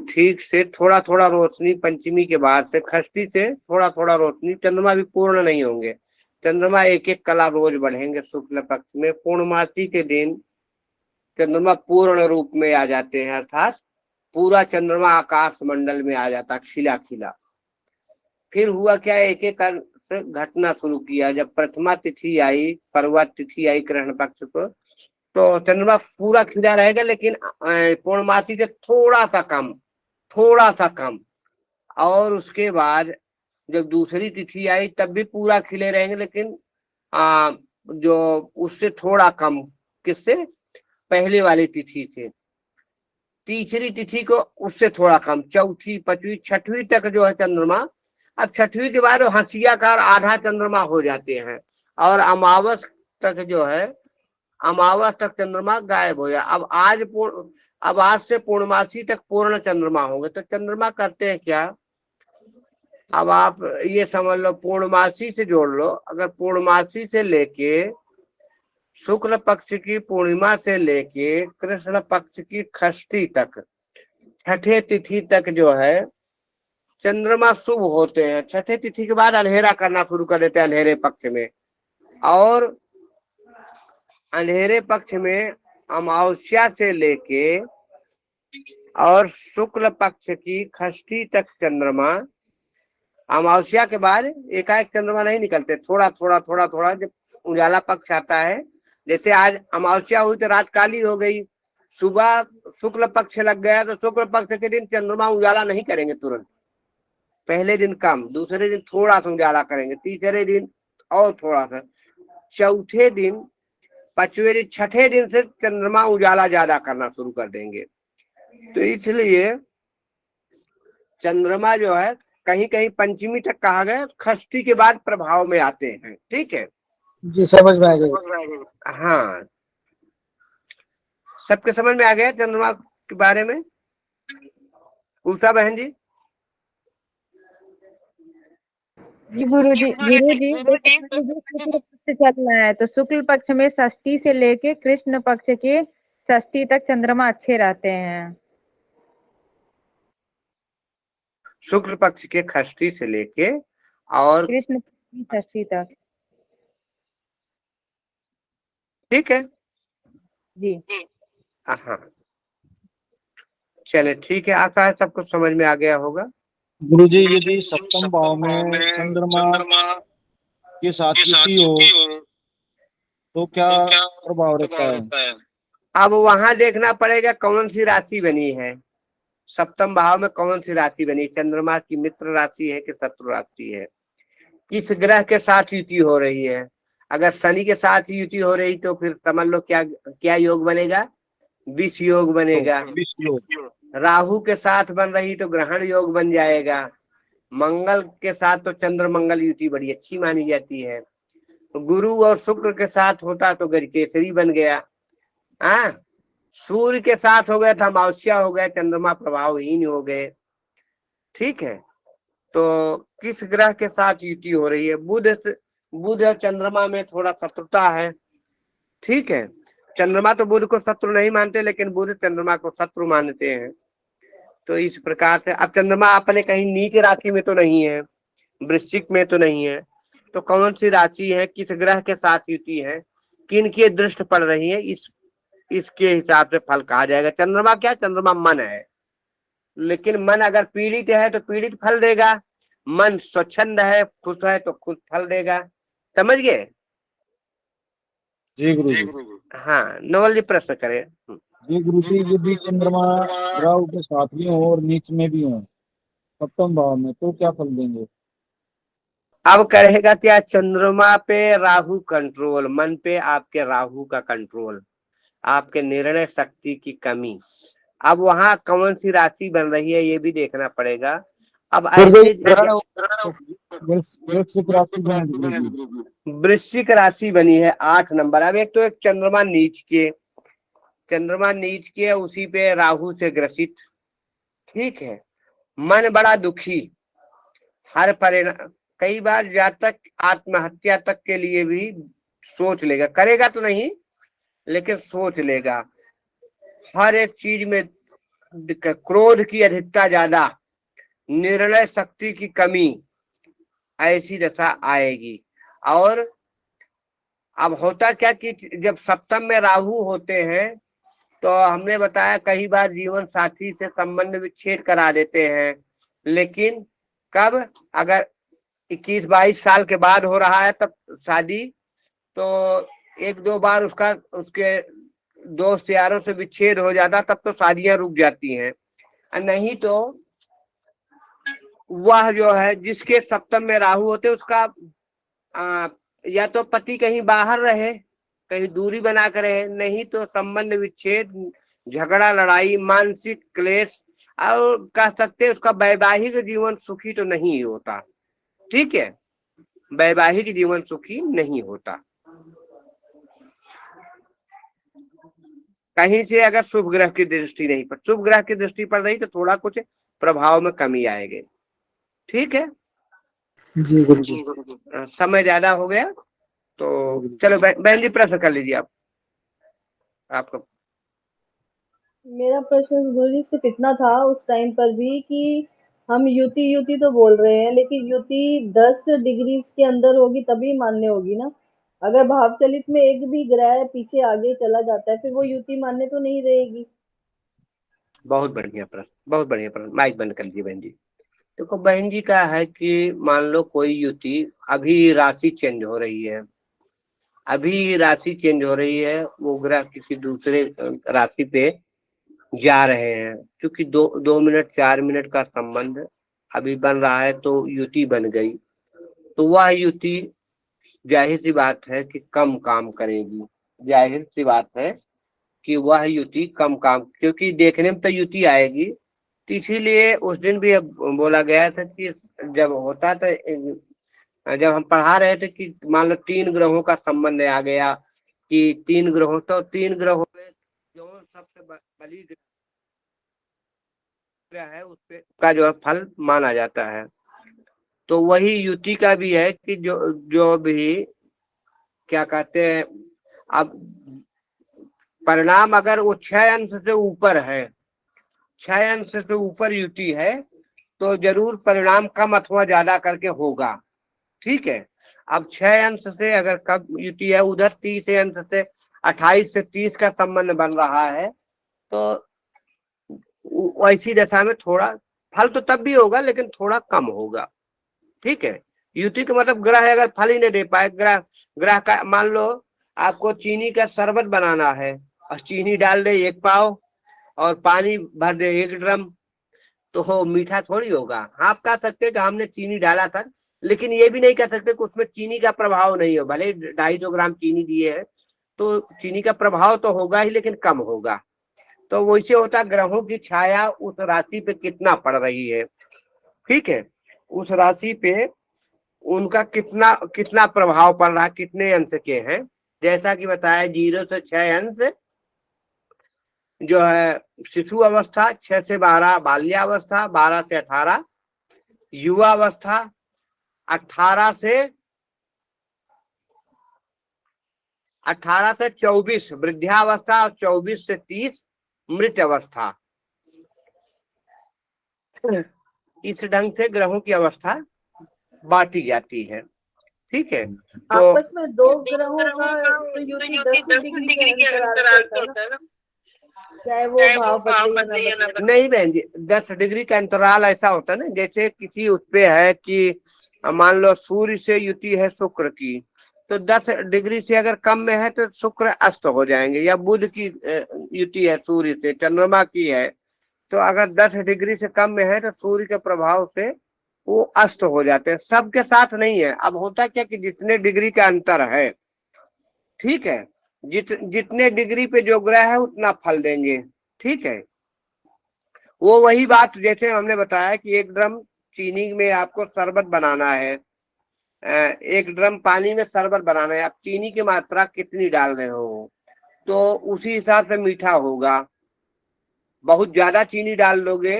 ठीक से थोड़ा थोड़ा रोशनी पंचमी के बाद से, षष्ठी से थोड़ा थोड़ा रोशनी, चंद्रमा भी पूर्ण नहीं होंगे, चंद्रमा एक एक कला रोज बढ़ेंगे शुक्ल पक्ष में। पूर्णमासी के दिन चंद्रमा पूर्ण रूप में आ जाते हैं, अर्थात पूरा चंद्रमा आकाश मंडल में आ जाता खिला खिला। फिर हुआ क्या, एक एक घटना शुरू किया। जब प्रथमा तिथि आई, परवा तिथि आई ग्रहण पक्ष को, तो चंद्रमा पूरा खिला रहेगा, लेकिन पूर्णमासी से थोड़ा सा कम। और उसके बाद जब दूसरी तिथि आई तब भी पूरा खिले रहेंगे, लेकिन जो उससे थोड़ा कम, किससे? पहले वाली तिथि से। तीसरी तिथि को उससे थोड़ा कम, चौथी, पांचवी, छठवीं तक जो है चंद्रमा। अब छठवीं के बाद हंसियाकार आधा चंद्रमा हो जाते हैं, और अमावस तक जो है, अमावस तक चंद्रमा गायब हो गया। अब आज से पूर्णमासी तक पूर्ण चंद्रमा होंगे। तो चंद्रमा करते हैं क्या, अब आप ये समझ लो, पूर्णमासी से जोड़ लो। अगर पूर्णमासी से लेके शुक्ल पक्ष की पूर्णिमा से लेके कृष्ण पक्ष की षष्ठी तक, छठे तिथि तक जो है चंद्रमा शुभ होते हैं। छठे तिथि के बाद अंधेरा करना शुरू कर देते हैं अंधेरे पक्ष में, और अंधेरे पक्ष में अमावस्या से लेके और शुक्ल पक्ष की षष्ठी तक चंद्रमा, अमावस्या के बाद एकाएक चंद्रमा नहीं निकलते, थोड़ा थोड़ा जब उजाला पक्ष आता है। जैसे आज अमावस्या हुई तो रात काली हो गई, सुबह शुक्ल पक्ष लग गया, तो शुक्ल पक्ष के दिन चंद्रमा उजाला नहीं करेंगे तुरंत, पहले दिन कम, दूसरे दिन थोड़ा सा उजाला करेंगे, तीसरे दिन और थोड़ा सा, चौथे दिन, पांचवें दिन, छठे दिन से चंद्रमा उजाला ज्यादा करना शुरू कर देंगे। तो इसलिए चंद्रमा जो है कहीं कहीं पंचमी तक कहा गया, षष्ठी के बाद प्रभाव में आते हैं। ठीक है जी, समझ में आ गया। हाँ, सबके समझ में आ गया चंद्रमा के बारे में? उषा बहन जी। जी गुरुजी शुक्ल पक्ष चल रहा है, तो शुक्ल पक्ष में षष्ठी से लेके कृष्ण पक्ष के षष्ठी तक चंद्रमा अच्छे रहते हैं। शुक्ल पक्ष के षष्ठी से लेके और कृष्ण पक्ष की षष्ठी तक। ठीक है जी हाँ, चले ठीक है, आशा है सबको समझ में आ गया होगा। गुरुजी, यदि सप्तम भाव में चंद्रमा के साथ युति हो तो क्या प्रभाव रहता है? अब वहां देखना पड़ेगा कौन सी राशि बनी है, सप्तम भाव में कौन सी राशि बनी, चंद्रमा की मित्र राशि है कि शत्रु राशि है, किस ग्रह के साथ युति हो रही है। अगर शनि के साथ युति हो रही तो फिर समझ लो क्या क्या योग बनेगा, विष योग बनेगा। राहु के साथ बन रही तो ग्रहण योग बन जाएगा। मंगल के साथ तो चंद्र मंगल युति बड़ी अच्छी मानी जाती है। तो गुरु और शुक्र के साथ होता तो गजकेसरी बन गया। हाँ, सूर्य के साथ हो गया था अमावस्या हो गया, चंद्रमा प्रभावहीन हो गए। ठीक है, तो किस ग्रह के साथ युति हो रही है? बुध और चंद्रमा में थोड़ा शत्रुता है। ठीक है, चंद्रमा तो बुध को शत्रु नहीं मानते, लेकिन बुध चंद्रमा को शत्रु मानते हैं। तो इस प्रकार से अब चंद्रमा अपने कहीं नीच राशि में तो नहीं है, वृश्चिक में तो नहीं है, तो कौन सी राशि है, किस ग्रह के साथ युति है, किन की दृष्टि पड़ रही है, इसके हिसाब से फल कहा जाएगा। चंद्रमा क्या, चंद्रमा मन है, लेकिन मन अगर पीड़ित है तो पीड़ित फल देगा, मन स्वच्छंद है, खुश है तो खुश फल देगा। समझ गए? जी गुरुजी। हाँ, नवल जी प्रश्न करें। जी गुरुजी, यदि चंद्रमा राहु के साथ भी हो और नीच में भी हो सप्तम भाव में, तो क्या फल देंगे? अब करेगा क्या, चंद्रमा पे राहु कंट्रोल, मन पे आपके राहु का कंट्रोल, आपके निर्णय शक्ति की कमी। अब वहां कौन सी राशि बन रही है ये भी देखना पड़ेगा। अब ऐसे वृश्चिक राशि बनी है 8 नंबर। अब एक तो एक चंद्रमा नीच के उसी पे राहु से ग्रसित। ठीक है, मन बड़ा दुखी, हर परिणाम, कई बार जातक आत्महत्या तक के लिए भी सोच लेगा, करेगा तो नहीं लेकिन सोच लेगा। हर एक चीज में क्रोध की अधिकता ज्यादा, निर्णय शक्ति की कमी, ऐसी दशा आएगी। और अब होता क्या कि जब सप्तम में राहु होते हैं तो हमने बताया कई बार जीवन साथी से संबंध विच्छेद करा देते हैं, लेकिन कब, अगर 21-22 साल के बाद हो रहा है तब शादी, तो 1-2 बार उसके दोस्त यारों से विच्छेद हो जाता तब तो शादियां रुक जाती हैं। नहीं तो वह जो है जिसके सप्तम में राहु होते उसका या तो पति कहीं बाहर रहे, कहीं दूरी बना कर रहे, नहीं तो संबंध विच्छेद, झगड़ा लड़ाई, मानसिक क्लेश, और कह सकते उसका वैवाहिक जीवन सुखी तो नहीं होता। ठीक है, वैवाहिक जीवन सुखी नहीं होता। कहीं से अगर शुभ ग्रह की दृष्टि नहीं पर, शुभ ग्रह की दृष्टि पड़ रही तो थोड़ा कुछ प्रभाव में कमी आएगी। ठीक है जी गुरु जी। समय ज्यादा हो गया तो चलो बहन जी प्रश्न कर लीजिए आप। आपका मेरा प्रश्न गुरु जी सिर्फ इतना था उस टाइम पर भी कि हम युति युति तो बोल रहे हैं, लेकिन युति 10 डिग्री के अंदर होगी तभी मान्य होगी ना। अगर भाव चलित में एक भी ग्रह पीछे आगे चला जाता है फिर वो युति मान्य तो नहीं रहेगी। बहुत बढ़िया प्रश्न, बहुत बढ़िया प्रश्न। माइक बंद कर लीजिए बहन जी। देखो बहन जी का है कि मान लो कोई युति, अभी राशि चेंज हो रही है, अभी राशि चेंज हो रही है, वो ग्रह किसी दूसरे राशि पे जा रहे हैं, क्योंकि 2 मिनट 4 मिनट का संबंध अभी बन रहा है तो युति बन गई, तो वह युति जाहिर सी बात है कि कम काम करेगी। जाहिर सी बात है कि वह युति कम काम, क्योंकि देखने में तो युति आएगी, तो इसीलिए उस दिन भी बोला गया था कि जब होता था, जब हम पढ़ा रहे थे कि मान लो 3 ग्रहों का संबंध आ गया कि 3 ग्रहों, तो 3 ग्रहों में जो सबसे बली ग्रह है उस पे का जो है फल माना जाता है। तो वही युति का भी है कि जो भी क्या कहते हैं, अब परिणाम अगर वो 6 अंश से ऊपर है, 6 अंश से ऊपर युति है तो जरूर परिणाम कम अथवा ज्यादा करके होगा। ठीक है, अब 6 अंश से अगर कम युति है, उधर 30 अंश से 28 से 30 का संबंध बन रहा है, तो ऐसी दशा में थोड़ा फल तो तब भी होगा लेकिन थोड़ा कम होगा। ठीक है, युति का मतलब ग्रह अगर फल ही नहीं दे पाए, ग्रह का मान लो आपको चीनी का शरबत बनाना है और चीनी डाल दे 1 पाव और पानी भर दे 1 ड्रम, तो हो मीठा थोड़ी होगा। आप कह सकते कि हमने चीनी डाला था, लेकिन ये भी नहीं कह सकते कि उसमें चीनी का प्रभाव नहीं हो। भले 250 ग्राम चीनी दिए है तो चीनी का प्रभाव तो होगा ही लेकिन कम होगा। तो वैसे होता ग्रहों की छाया उस राशि पे कितना पड़ रही है। ठीक है, उस राशि पे उनका कितना प्रभाव पड़ रहा है, कितने अंश के हैं। जैसा कि बताया 0 से 6 अंश जो है शिशु अवस्था, 6 से 12 बाल्यावस्था, 12 से 18 युवावस्था, 18 से 24 वृद्धावस्था और 24 से 30 मृत अवस्था। इस ढंग से ग्रहों की अवस्था बांटी जाती है। ठीक है, तो आपस में 2 ग्रहों का तो युति 10 डिग्री के अंतराल से होता है ना, चाहे वो भाव बदले या ना बदले। नहीं बहन जी, 10 डिग्री का अंतराल ऐसा होता है ना, जैसे किसी उस पे है कि मान लो सूर्य से युति है शुक्र की, तो 10 डिग्री से अगर कम में है तो शुक्र अस्त हो जाएंगे, या बुध की युति है सूर्य से, चंद्रमा की है, तो अगर 10 डिग्री से कम में है तो सूर्य के प्रभाव से वो अस्त हो जाते हैं। सबके साथ नहीं है। अब होता क्या कि जितने डिग्री का अंतर है, ठीक है, जितने डिग्री पे जो ग्रह है उतना फल देंगे। ठीक है, वो वही बात जैसे हमने बताया कि 1 ड्रम चीनी में आपको शरबत बनाना है, 1 ड्रम पानी में शरबत बनाना है, आप चीनी की मात्रा कितनी डाल रहे हो तो उसी हिसाब से मीठा होगा। बहुत ज्यादा चीनी डाल लोगे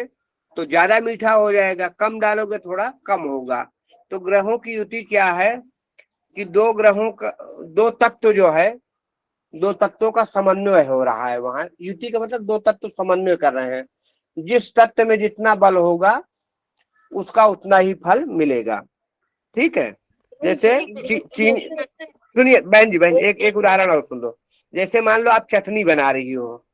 तो ज्यादा मीठा हो जाएगा, कम डालोगे थोड़ा कम होगा। तो ग्रहों की युति क्या है कि दो ग्रहों का, दो तत्व जो है, दो तत्वों का समन्वय हो रहा है वहां। युति का मतलब दो तत्व समन्वय कर रहे हैं, जिस तत्व में जितना बल होगा उसका उतना ही फल मिलेगा। ठीक है। जैसे चीनी, सुनिए बहन जी, एक उदाहरण और सुन लो। जैसे मान लो आप चटनी बना रही हो,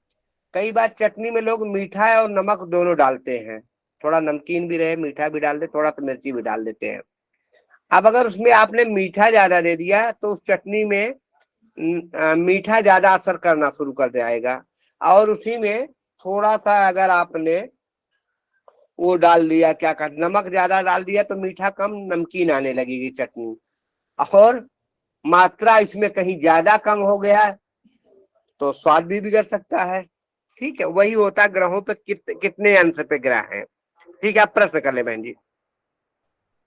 कई बार चटनी में लोग मीठा और नमक दोनों डालते हैं, थोड़ा नमकीन भी रहे मीठा भी डाल दे, थोड़ा तो मिर्ची भी डाल देते हैं। अब अगर उसमें आपने मीठा ज्यादा दे दिया तो उस चटनी में मीठा ज्यादा असर करना शुरू कर जाएगा, और उसी में थोड़ा सा अगर आपने वो डाल दिया, क्या कहते, नमक ज्यादा डाल दिया तो मीठा कम नमकीन आने लगेगी चटनी, और मात्रा इसमें कहीं ज्यादा कम हो गया तो स्वाद भी बिगड़ सकता है। ठीक है, वही होता है ग्रहों पे कितने अंश पे ग्रह हैं। ठीक है, आप प्रश्न कर ले बहन जी।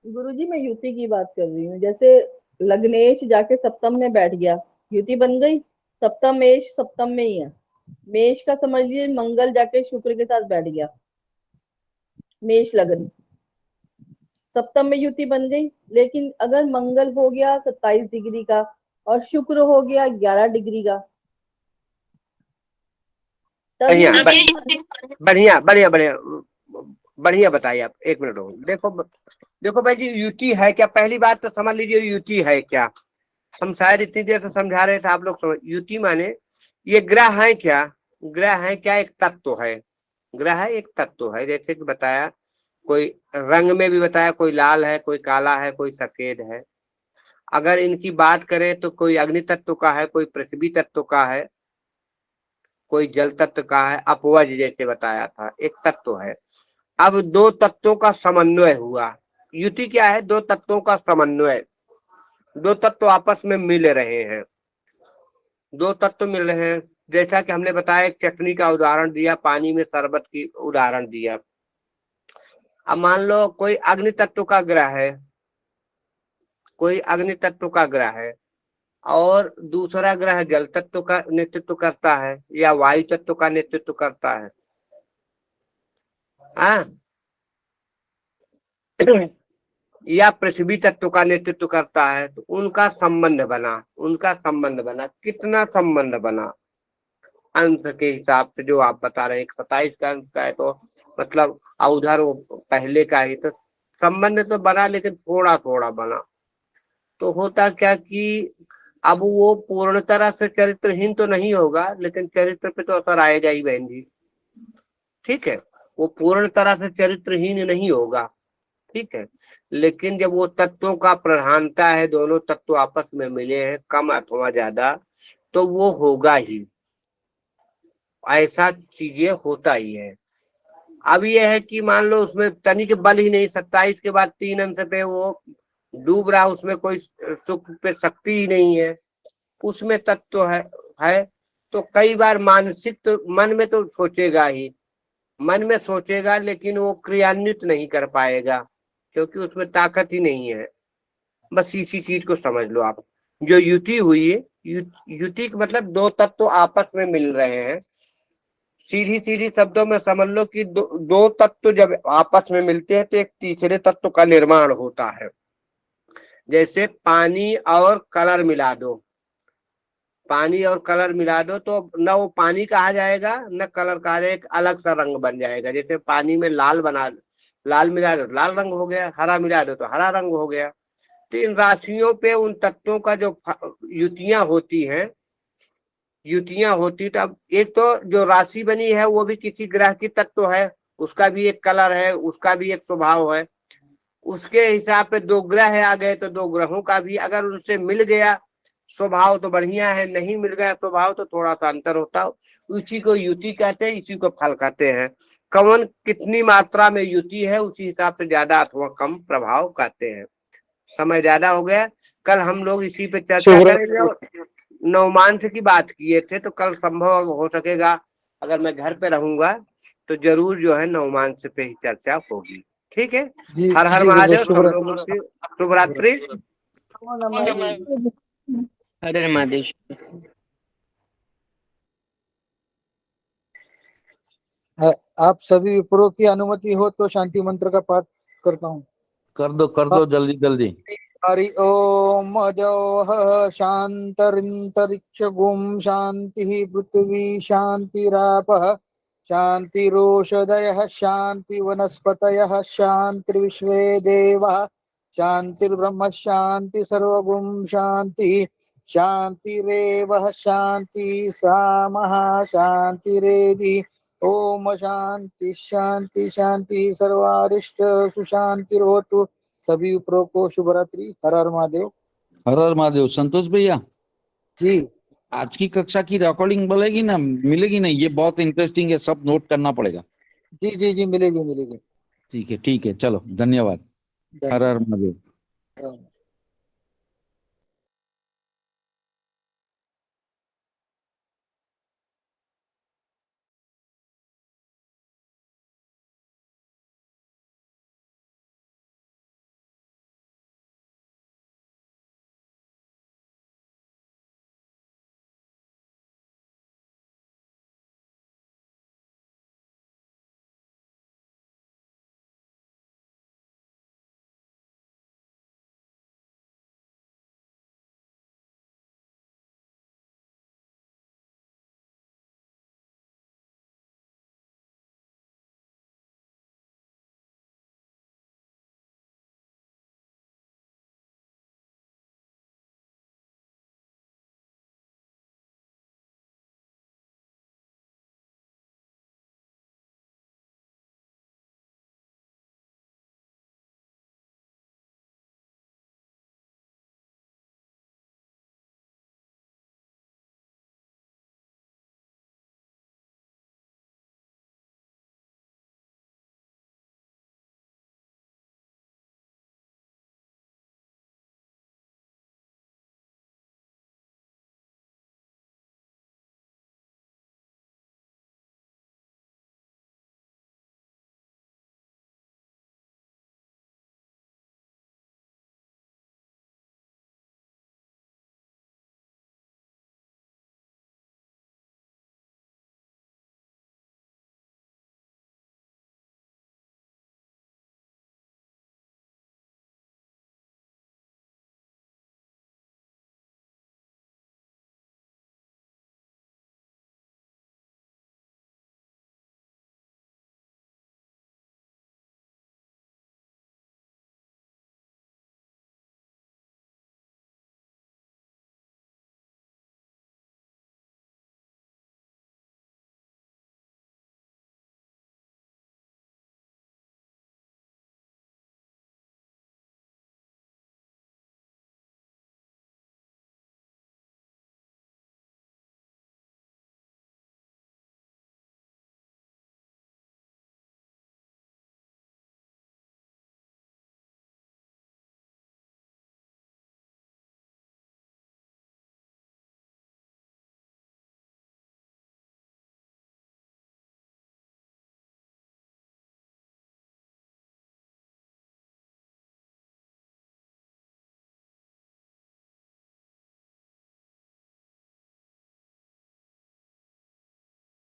गुरुजी मैं युति की बात कर रही हूँ। जैसे लग्नेश जाके सप्तम में बैठ गया, युति बन गई। सप्तम मेष सप्तम में ही है, मेष का समझ लीजिए मंगल जाके शुक्र के साथ बैठ गया, मेष लग्न, सप्तम में युति बन गई। लेकिन अगर मंगल हो गया 27 डिग्री का और शुक्र हो गया 11 डिग्री का, बढ़िया तभी बढ़िया बढ़िया बढ़िया बढ़िया बताइए आप। एक मिनट हो, देखो भाई जी, युति है क्या, पहली बात तो समझ लीजिए युति है क्या। हम शायद इतनी देर से समझा रहे थे, आप लोग समझ, युति माने ये ग्रह है क्या, ग्रह है क्या, एक तत्व है। ग्रह है एक तत्व है, जैसे कि बताया, कोई रंग में भी बताया, कोई लाल है, कोई काला है, कोई सफेद है। अगर इनकी बात करें तो कोई अग्नि तत्व का है, कोई पृथ्वी तत्व का है, कोई जल तत्व का है, अपवज जैसे बताया था, एक तत्व है। अब दो तत्वों का समन्वय हुआ, युति क्या है, दो तत्वों का समन्वय। दो तत्व आपस में मिल रहे हैं, दो तत्व मिल रहे हैं। जैसा कि हमने बताया, एक चटनी का उदाहरण दिया, पानी में शरबत की उदाहरण दिया। अब मान लो कोई अग्नि तत्व का ग्रह है, कोई अग्नि तत्व का ग्रह है, और दूसरा ग्रह जल तत्व का नेतृत्व करता है या वायु तत्व का नेतृत्व करता है, या पृथ्वी तत्व का नेतृत्व करता है, तो उनका संबंध बना, कितना संबंध बना अंश के हिसाब से, जो आप बता रहे हैं 27 का अंश का है, तो मतलब उधर वो पहले का ही, तो संबंध तो बना लेकिन थोड़ा थोड़ा बना। तो होता क्या कि अब वो पूर्ण तरह से चरित्रहीन तो नहीं होगा, लेकिन चरित्र पे तो असर आएगा ही बहन जी। ठीक है, वो पूर्ण तरह से चरित्रहीन नहीं होगा, ठीक है, लेकिन जब वो तत्वों का प्रधानता है, दोनों तत्व आपस में मिले हैं कम अथवा ज्यादा, तो वो होगा ही, ऐसा चीजें होता ही है। अब यह है कि मान लो उसमें तनिक बल ही नहीं, 27 के बाद 3 अंश पे वो डूब रहा, उसमें कोई सुख पे शक्ति ही नहीं है, उसमें तत्व है। तो कई बार मानसिक, तो मन में तो सोचेगा ही, मन में सोचेगा, लेकिन वो क्रियान्वित नहीं कर पाएगा, क्योंकि उसमें ताकत ही नहीं है। बस इसी चीज को समझ लो आप। जो युति हुई है, युति का मतलब दो तत्व आपस में मिल रहे हैं। सीधी सीधी शब्दों में समझ लो कि दो तत्व जब आपस में मिलते हैं तो एक तीसरे तत्व का निर्माण होता है। जैसे पानी और कलर मिला दो, पानी और कलर मिला दो तो न वो पानी कहा जाएगा न कलर कहा जाएगा, एक अलग सा रंग बन जाएगा। जैसे पानी में लाल मिला दो तो लाल रंग हो गया, हरा मिला दो तो हरा रंग हो गया। तो इन राशियों पे उन तत्वों का जो युतियां होती, तो अब एक तो जो राशि बनी है वो भी किसी ग्रह की तत्व है, उसका भी एक कलर है, उसका भी एक स्वभाव है। उसके हिसाब पे दो ग्रह आ गए तो दो ग्रहों का भी, अगर उनसे मिल गया स्वभाव तो बढ़िया है, नहीं मिल गया स्वभाव तो थोड़ा सा अंतर होता है। उसी को युति कहते हैं, इसी को फल कहते हैं। कौन कितनी मात्रा में युति है उसी हिसाब से ज्यादा अथवा कम प्रभाव कहते हैं। समय ज्यादा हो गया, कल हम लोग इसी पे चर्चा करेंगे। नवमांश की बात किए थे, तो कल संभव हो सकेगा अगर मैं घर पे रहूंगा तो जरूर जो है नवमांश पे ही चर्चा होगी। ठीक है, हर हर महादेव, सब लोगों की शुभ रात्रि। हरे महादेव। आप सभी विप्रो की अनुमति हो तो शांति मंत्र का पाठ करता हूँ। कर दो जल्दी जल्दी। हरि ओम द्यौः शान्तरिन्तरिक्ष गुं शान्तिः पृथ्वी शान्तिरापः शान्तिरोषधयः शान्तिवनस्पतयः शान्तिर्विश्वे देवाः शान्तिर्ब्रह्म शान्ति सर्वगुं शान्ति शान्तिरेव शान्ति सामः शान्तिरेधि ओम शांति शांति शांति सर्वारिष्ट सुशांतिर्भवतु। सभी विप्रो को शुभ रात्रि। हर हर महादेव। हर हर महादेव। संतोष भैया, जी आज की कक्षा की रिकॉर्डिंग मिलेगी ना? मिलेगी ना? ये बहुत इंटरेस्टिंग है, सब नोट करना पड़ेगा। जी जी जी मिलेगी मिलेगी। ठीक है चलो, धन्यवाद। हर हर महादेव। धन्यवाद।